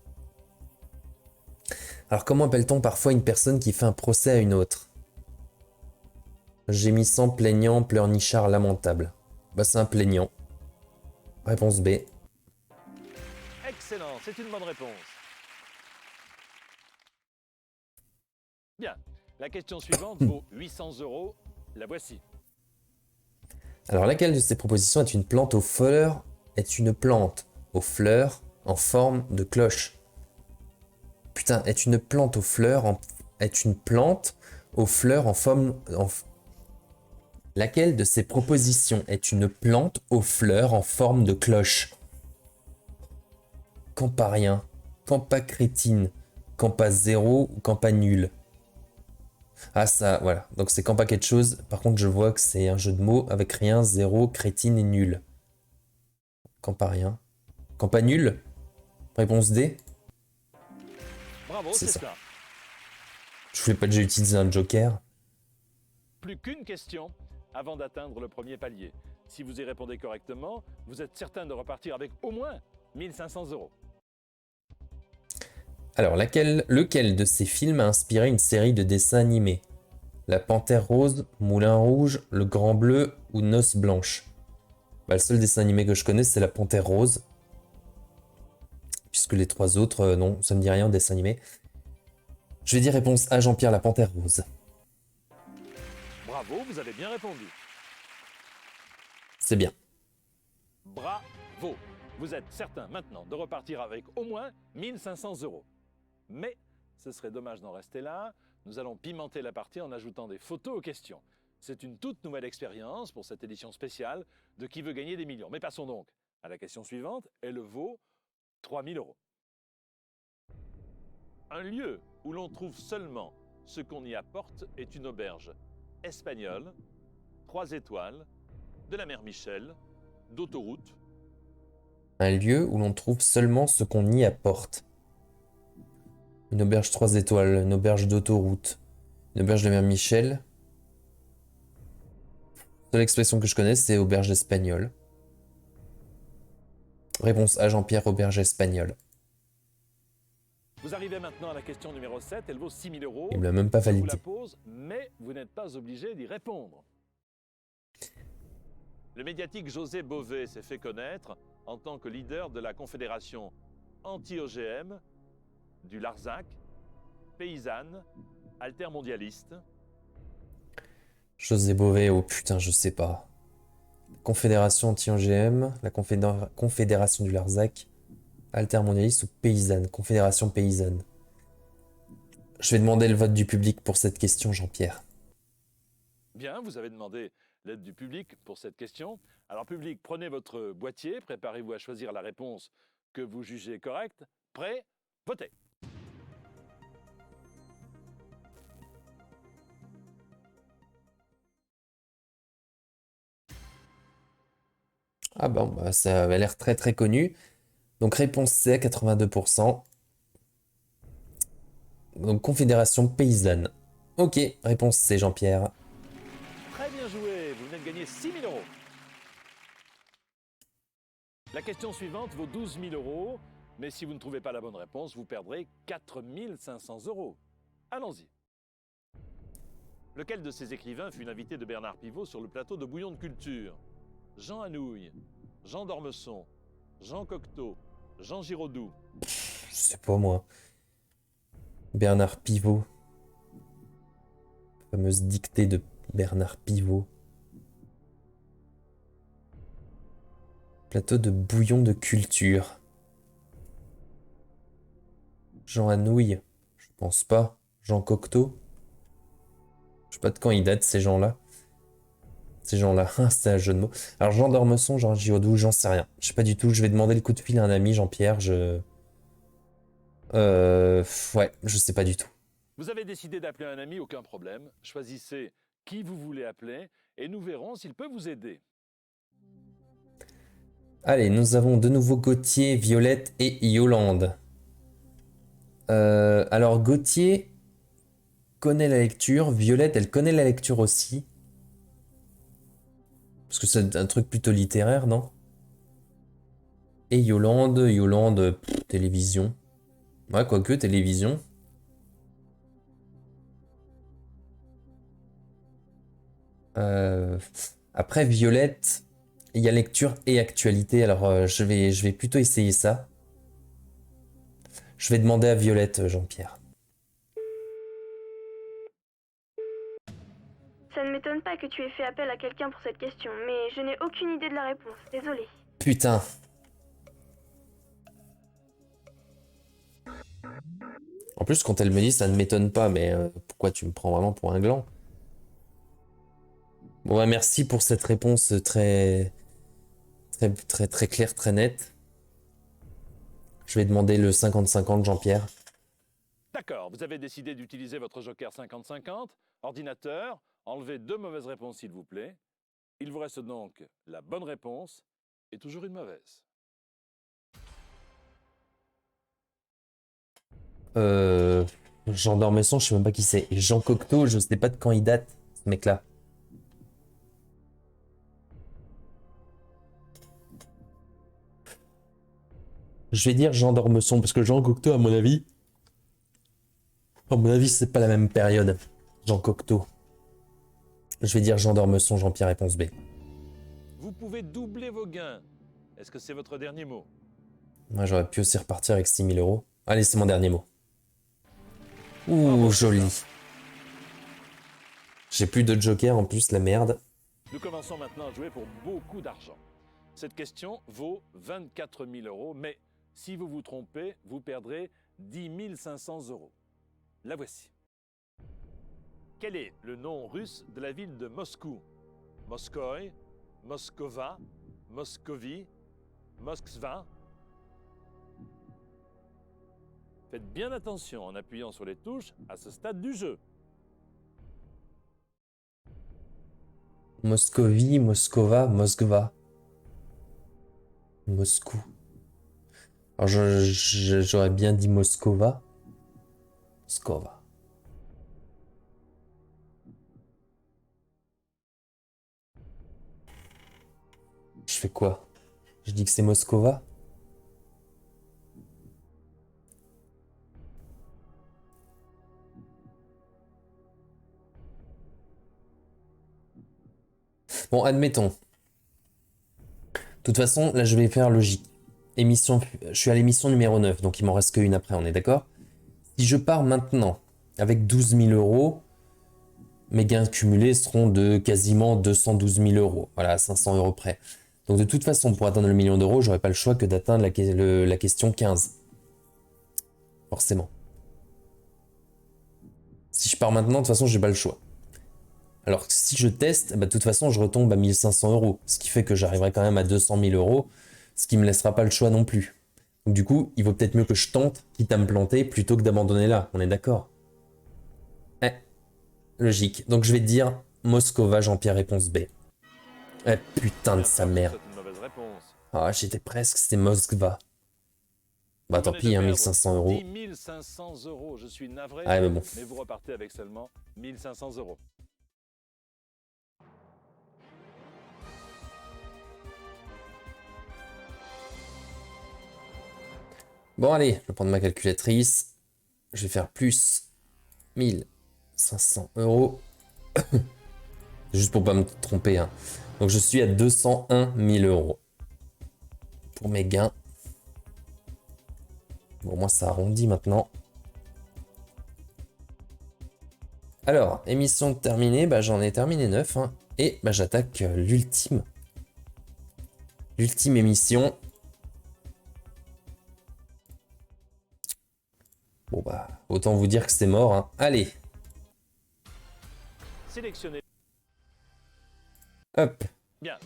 Alors comment appelle-t-on parfois une personne qui fait un procès à une autre? Gémissant, plaignant, pleurnichard, lamentable. Bah c'est un plaignant. Réponse B. Excellent, c'est une bonne réponse. Bien, la question suivante vaut 800 €. La voici. Alors laquelle de ces propositions est une plante aux fleurs en forme de cloche? Putain, est une plante aux fleurs en forme... Laquelle de ces propositions est une plante aux fleurs en forme de cloche? Quand pas rien, quand pas crétine, quand pas zéro ou quand pas nul. Ah ça, voilà. Donc c'est quand pas quelque chose. Par contre, je vois que c'est un jeu de mots avec rien, zéro, crétine et nul. Quand pas rien. Quand pas nul? Réponse D. Bravo, C'est c'est ça. ça. Je voulais pas déjà utiliser un joker. Plus qu'une question avant d'atteindre le premier palier. Si vous y répondez correctement, vous êtes certain de repartir avec au moins 1500 €. Alors, lequel de ces films a inspiré une série de dessins animés? La Panthère Rose, Moulin Rouge, Le Grand Bleu ou Noces Blanches? Bah, le seul dessin animé que je connais, c'est La Panthère Rose. Puisque les trois autres, non, ça me dit rien en dessin animé. Je vais dire réponse A, Jean-Pierre, La Panthère Rose. Bravo, vous avez bien répondu. C'est bien. Bravo. Vous êtes certain maintenant de repartir avec au moins 1500 €. Mais ce serait dommage d'en rester là. Nous allons pimenter la partie en ajoutant des photos aux questions. C'est une toute nouvelle expérience pour cette édition spéciale de Qui veut gagner des millions. Mais passons donc à la question suivante. Elle vaut 3000 €. Un lieu où l'on trouve seulement ce qu'on y apporte est une auberge espagnole, 3 étoiles, de la mer Michel, d'autoroute. Un lieu où l'on trouve seulement ce qu'on y apporte. Une auberge 3 étoiles, une auberge d'autoroute, une auberge de mer Michel. La seule expression que je connais, c'est auberge espagnole. Réponse A, Jean-Pierre, auberge espagnole. Vous arrivez maintenant à la question numéro 7, elle vaut 6000 €. Il me l'a même pas Je vous la validé. pose, mais vous n'êtes pas obligé d'y répondre. Le médiatique José Bové s'est fait connaître en tant que leader de la Confédération anti-OGM, du Larzac, paysanne, altermondialiste. José Bové, oh putain, je sais pas. Confédération anti-OGM, la Confédération du Larzac, altermondialiste ou paysanne, Confédération paysanne. Je vais demander le vote du public pour cette question, Jean-Pierre. Bien, vous avez demandé l'aide du public pour cette question. Alors public, prenez votre boîtier, préparez-vous à choisir la réponse que vous jugez correcte. Prêt? Votez. Ah bah ça avait l'air très très connu. Donc réponse C à 82%. Donc Confédération paysanne. Ok, réponse C, Jean-Pierre. Très bien joué, vous venez de gagner 6000 €. La question suivante vaut 12 000 €, mais si vous ne trouvez pas la bonne réponse, vous perdrez 4 500 €. Allons-y. Lequel de ces écrivains fut l'invité de Bernard Pivot sur le plateau de Bouillon de Culture? Jean Anouilh, Jean d'Ormesson, Jean Cocteau, Jean Giraudoux. Je sais pas moi. Bernard Pivot. Fameuse dictée de Bernard Pivot. Plateau de Bouillon de Culture. Jean Anouilh. Je pense pas. Jean Cocteau. Je sais pas de quand ils datent ces gens-là. Ces gens-là, c'est un jeu de mots. Alors Jean d'Ormesson, Jean Giraudoux, j'en sais rien. Je sais pas du tout, je vais demander le coup de fil à un ami, Jean-Pierre, ouais, je sais pas du tout. Vous avez décidé d'appeler un ami, aucun problème. Choisissez qui vous voulez appeler et nous verrons s'il peut vous aider. Allez, nous avons de nouveau Gauthier, Violette et Yolande. Alors Gauthier connaît la lecture, Violette, elle connaît la lecture aussi. Parce que c'est un truc plutôt littéraire, non? Et Yolande, télévision. Ouais, quoique, télévision. Euh, Après Violette, il y a lecture et actualité. Alors je vais plutôt essayer ça. Je vais demander à Violette, Jean-Pierre. Ça ne m'étonne pas que tu aies fait appel à quelqu'un pour cette question, mais je n'ai aucune idée de la réponse. Désolée. Putain. En plus, quand elle me dit ça ne m'étonne pas, mais pourquoi tu me prends vraiment pour un gland? Bon bah merci pour cette réponse très claire, très nette. Je vais demander le 50-50 Jean-Pierre. D'accord, vous avez décidé d'utiliser votre joker 50-50. Ordinateur, enlevez 2 mauvaises réponses s'il vous plaît. Il vous reste donc la bonne réponse et toujours une mauvaise. Jean d'Ormesson, je sais même pas qui c'est. Et Jean Cocteau, je sais pas de quand il date, ce mec-là. Je vais dire Jean d'Ormesson, parce que Jean Cocteau, à mon avis, c'est pas la même période. Jean Cocteau. Je vais dire Jean d'Ormesson, Jean-Pierre, réponse B. Vous pouvez doubler vos gains. Est-ce que c'est votre dernier mot? Moi, j'aurais pu aussi repartir avec 6 000 euros. Allez, c'est mon dernier mot. Ouh, joli. J'ai plus de joker en plus, la merde. Nous commençons maintenant à jouer pour beaucoup d'argent. Cette question vaut 24 000 euros, mais si vous vous trompez, vous perdrez 10 500 euros. La voici. Quel est le nom russe de la ville de Moscou? Moskoï, Moskova, Moscovie, Moskva? Faites bien attention en appuyant sur les touches à ce stade du jeu. Moscovie, Moskova, Moskva. Moscou. Alors j'aurais bien dit Moskova. Moskova. Je fais quoi? Je dis que c'est Moskova? Bon, admettons. De toute façon, là, je vais faire logique. Je suis à l'émission numéro 9, donc il m'en reste qu'une après, on est d'accord? Si je pars maintenant avec 12 000 euros, mes gains cumulés seront de quasiment 212 000 euros. Voilà, à 500 euros près. Donc de toute façon, pour atteindre le million d'euros, j'aurais pas le choix que d'atteindre la question 15. Forcément. Si je pars maintenant, de toute façon, j'ai pas le choix. Alors que si je teste, bah, de toute façon, je retombe à 1500 euros. Ce qui fait que j'arriverai quand même à 200 000 euros, ce qui me laissera pas le choix non plus. Donc du coup, il vaut peut-être mieux que je tente, quitte à me planter, plutôt que d'abandonner là. On est d'accord? Logique. Donc je vais te dire Moskova, Jean-Pierre, réponse B. Putain de sa mère. C'est une mauvaise réponse. Ah, j'étais presque, c'était Moskva. Bah Vous tant venez pis, de hein, perdre 1500 euros. 10 500 euros, je suis navré, Ah, mais bon. mais vous repartez avec seulement 1500 euros. Bon allez, je vais prendre ma calculatrice. Je vais faire plus 1500 euros. Juste pour pas me tromper, hein. Donc je suis à 201 000 euros. Pour mes gains. Bon, moi ça arrondit maintenant. Alors, émission terminée, bah j'en ai terminé 9, hein. Et bah j'attaque l'ultime. L'ultime émission. Bon bah, autant vous dire que c'est mort, hein. Allez, Sélectionnez. hop. Bien,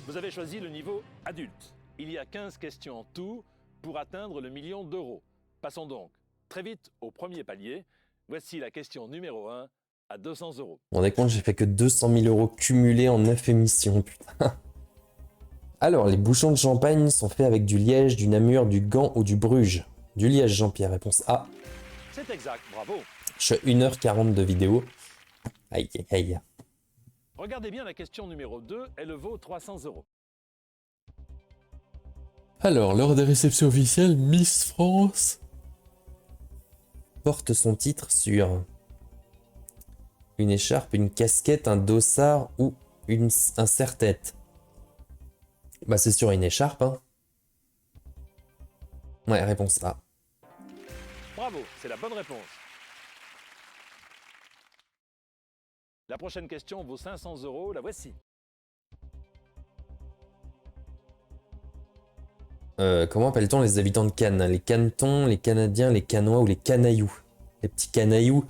vous avez choisi le niveau adulte. Il y a 15 questions en tout pour atteindre le million d'euros. Passons donc très vite au premier palier. Voici la question numéro 1 à 200 euros. Vous vous rendez compte, j'ai fait que 200 000 euros cumulés en 9 émissions, putain. Alors, les bouchons de champagne sont faits avec du liège, du Namur, du Gand ou du Bruges. Du liège, Jean-Pierre, réponse A. C'est exact, bravo. Je suis à 1h40 de vidéo. Aïe, aïe, aïe. Regardez bien la question numéro 2, elle vaut 300 euros. Alors, lors des réceptions officielles, Miss France porte son titre sur Une écharpe, une casquette, un dossard ou un serre-tête. Bah c'est sûr une écharpe, hein. Ouais, réponse A. Bravo, c'est la bonne réponse. La prochaine question vaut 500 €, la voici. Comment appelle-t-on les habitants de Cannes? Les Cannetons, les Canadiens, les Canois ou les Canailloux? Les petits Canailloux.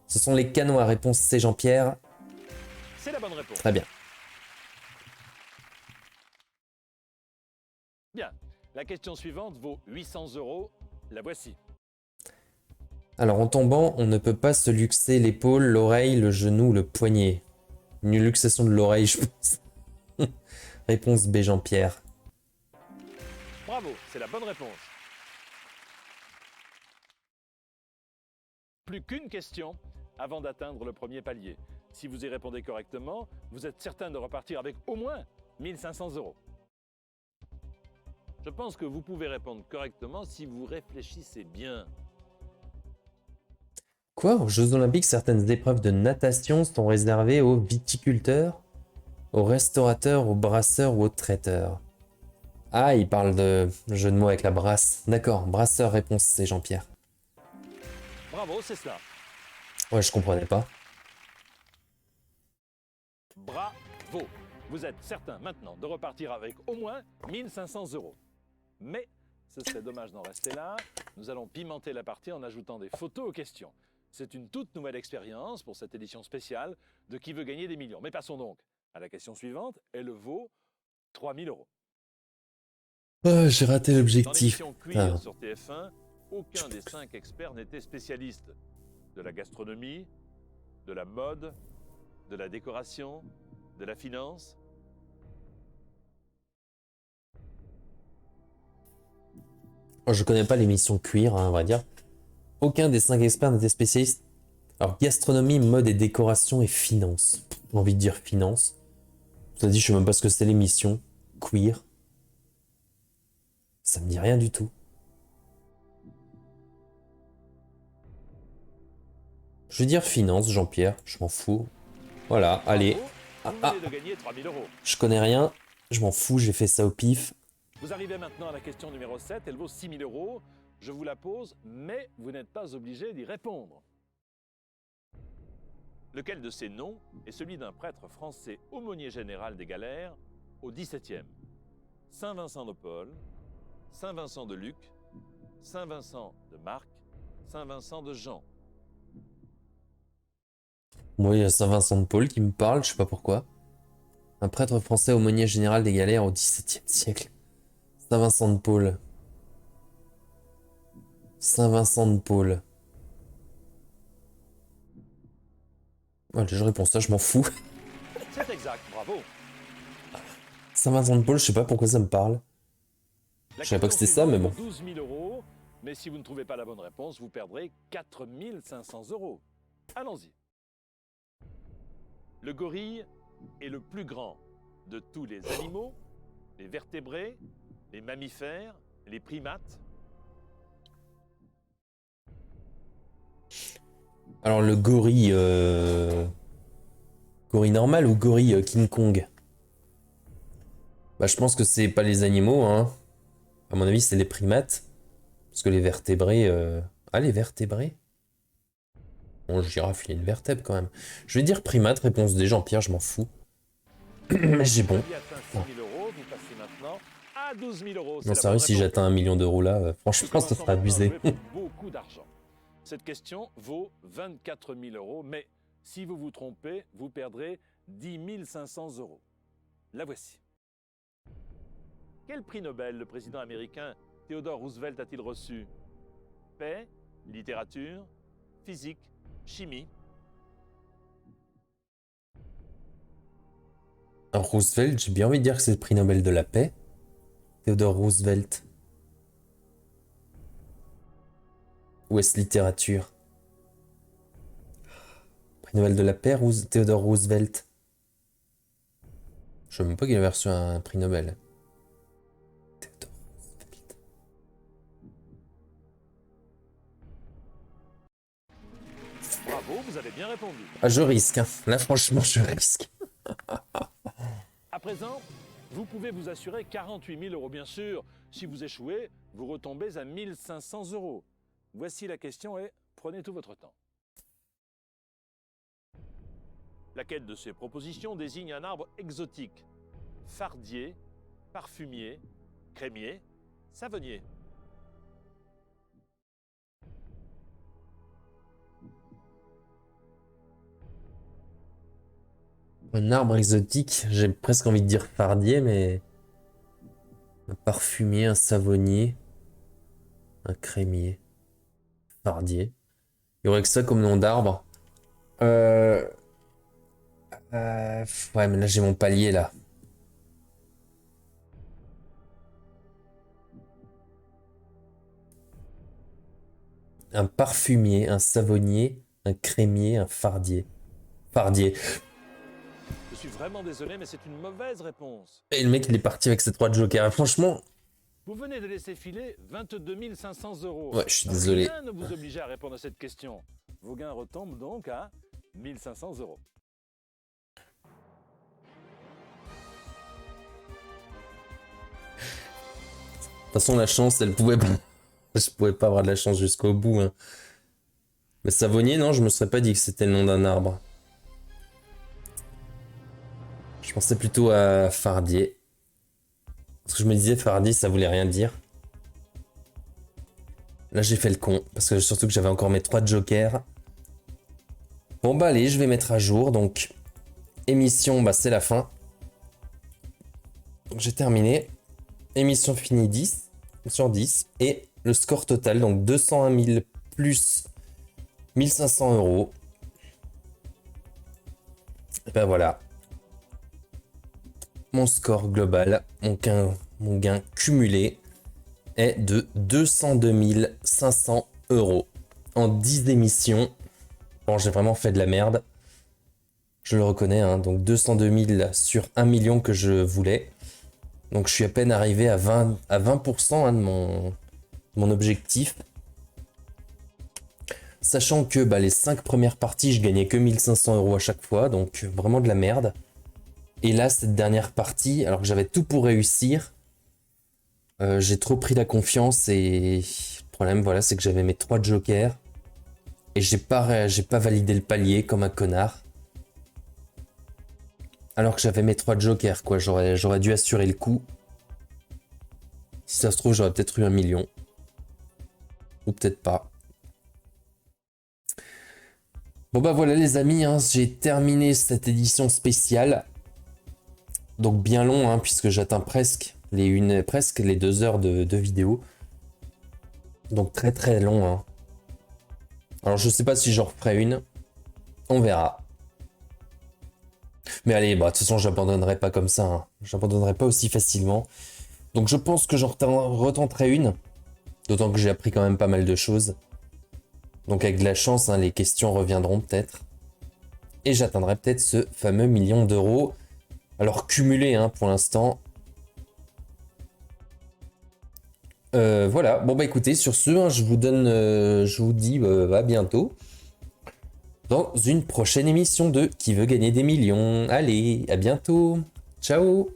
Ce sont les Canois. Réponse C, Jean-Pierre. C'est la bonne réponse. Très bien. Bien. La question suivante vaut 800 €, la voici. Alors en tombant, on ne peut pas se luxer l'épaule, l'oreille, le genou, le poignet. Une luxation de l'oreille, je pense. Réponse B, Jean-Pierre. Bravo, c'est la bonne réponse. Plus qu'une question avant d'atteindre le premier palier. Si vous y répondez correctement, vous êtes certain de repartir avec au moins 1500 €. Je pense que vous pouvez répondre correctement si vous réfléchissez bien. Quoi? Aux Jeux Olympiques, certaines épreuves de natation sont réservées aux viticulteurs, aux restaurateurs, aux brasseurs ou aux traiteurs. Ah, il parle de jeu de mots avec la brasse. D'accord, brasseur, réponse C, Jean-Pierre. Bravo, c'est cela. Ouais, je comprenais pas. Bravo. Vous êtes certain maintenant de repartir avec au moins 1500 €. Mais ce serait dommage d'en rester là. Nous allons pimenter la partie en ajoutant des photos aux questions. C'est une toute nouvelle expérience pour cette édition spéciale de Qui veut gagner des millions. Mais passons donc à la question suivante. Elle vaut 3000 €. J'ai raté Dans l'objectif. l'émission Cuir sur TF1, aucun des 5 experts n'était spécialiste de la gastronomie, de la mode, de la décoration, de la finance. Je connais pas l'émission Cuir, hein, on va dire. Aucun des 5 experts n'était spécialiste. Alors, gastronomie, mode et décoration et finance. J'ai envie de dire finance. Ça dit, je sais même pas ce que c'est l'émission. Queer. Ça me dit rien du tout. Je vais dire finance, Jean-Pierre. Je m'en fous. Voilà, allez. Bravo, vous venez de gagner 3000 €. Je connais rien. Je m'en fous, j'ai fait ça au pif. Vous arrivez maintenant à la question numéro 7, elle vaut 6000 €. Je vous la pose, mais vous n'êtes pas obligé d'y répondre. Lequel de ces noms est celui d'un prêtre français aumônier général des galères au XVIIe? Saint-Vincent de Paul, Saint-Vincent de Luc, Saint-Vincent de Marc, Saint-Vincent de Jean. Moi, il y a Saint-Vincent de Paul qui me parle, je sais pas pourquoi. Un prêtre français aumônier général des galères au XVIIe siècle. Saint-Vincent de Paul. Saint-Vincent de Paul. Allez, je réponds ça, je m'en fous. C'est exact, bravo. Saint-Vincent de Paul, je sais pas pourquoi ça me parle. La Je savais pas que question c'était ça, mais suivante bon. vaut 12 000 €, mais si vous ne trouvez pas la bonne réponse, vous perdrez 4 500 €. Allons-y. Le gorille est le plus grand de tous les animaux, les vertébrés, les mammifères, les primates. Alors le gorille... Gorille normal ou gorille King Kong? Bah je pense que c'est pas les animaux, hein. À mon avis, c'est les primates. Parce que les vertébrés... Ah, les vertébrés? Bon, le girafe, il y a une vertèbre quand même. Je vais dire primate, réponse D, Jean-Pierre, je m'en fous. Mais j'ai bon. Vous avez atteint 6 000 €, vous passez maintenant à 12 000 €. C'est Non, la sérieux, bonne si réponse. j'atteins 1 million d'euros là, franchement, ça serait abusé. Vous avez beaucoup d'argent. Cette question vaut 24 000 €, mais si vous vous trompez, vous perdrez 10 500 €. La voici. Quel prix Nobel le président américain Theodore Roosevelt a-t-il reçu? Paix, littérature, physique, chimie. Alors, Roosevelt, j'ai bien envie de dire que c'est le prix Nobel de la paix. Theodore Roosevelt. Ou est-ce littérature? Prix Nobel de la paix, Theodore Roosevelt. Je sais même pas qu'il avait reçu un prix Nobel. Theodore Roosevelt. Bravo, Bravo, vous avez bien répondu. Ah, je risque, hein. Là, franchement, je risque. À présent, vous pouvez vous assurer 48 000 euros, bien sûr. Si vous échouez, vous retombez à 1 500 euros. Voici la question et prenez tout votre temps. Laquelle de ces propositions désigne un arbre exotique? Fardier, parfumier, crémier, savonnier. Un arbre exotique, j'ai presque envie de dire fardier, mais... Un parfumier, un savonnier, un crémier, fardier. Il y aurait que ça comme nom d'arbre. Ouais, mais là j'ai mon palier là. Un parfumier, un savonnier, un crémier, un fardier. Fardier. Je suis vraiment désolé, mais c'est une mauvaise réponse. Et le mec il est parti avec ses 3 jokers. Franchement, Vous venez de laisser filer 22 500 euros. ouais, je suis désolé. Rien ne vous oblige à répondre à cette question. Vos gains retombent donc à 1 500 euros. De toute façon, la chance, elle pouvait pas. Je pouvais pas avoir de la chance jusqu'au bout. Hein. Mais savonnier, non, je me serais pas dit que c'était le nom d'un arbre. Je pensais plutôt à fardier. Parce que je me disais fardier, ça voulait rien dire. Là, j'ai fait le con. Parce que surtout que j'avais encore mes 3 jokers. Bon, bah allez, je vais mettre à jour. Donc, émission, bah c'est la fin. Donc, j'ai terminé. Émission finie 10 sur 10. Et le score total, donc 201 000 plus 1500 euros. Et ben voilà. Mon score global, mon gain cumulé est de 202 500 euros en 10 émissions. Bon, j'ai vraiment fait de la merde. Je le reconnais, hein. Donc 202 000 sur 1 million que je voulais. Donc je suis à peine arrivé à 20% hein, de mon objectif. Sachant que bah, les 5 premières parties, je gagnais que 1500 euros à chaque fois. Donc vraiment de la merde. Et là, cette dernière partie, alors que j'avais tout pour réussir, j'ai trop pris la confiance et le problème, voilà, c'est que j'avais mes 3 jokers et j'ai pas validé le palier comme un connard. Alors que j'avais mes 3 jokers, quoi. J'aurais dû assurer le coup. Si ça se trouve, j'aurais peut-être eu 1 million. Ou peut-être pas. Bon bah voilà les amis, hein, j'ai terminé cette édition spéciale. Donc bien long, hein, puisque j'atteins presque les 2 heures de vidéo. Donc très très long. Hein. Alors je sais pas si j'en referai une. On verra. Mais allez, bah de toute façon j'abandonnerai pas comme ça. Hein. J'abandonnerai pas aussi facilement. Donc je pense que j'en retenterai une. D'autant que j'ai appris quand même pas mal de choses. Donc avec de la chance, hein, les questions reviendront peut-être. Et j'atteindrai peut-être ce fameux 1 million d'euros. Alors cumulé hein, pour l'instant. Voilà, bon bah écoutez, sur ce, hein, je vous dis à bientôt. Dans une prochaine émission de Qui veut gagner des millions. Allez, à bientôt. Ciao.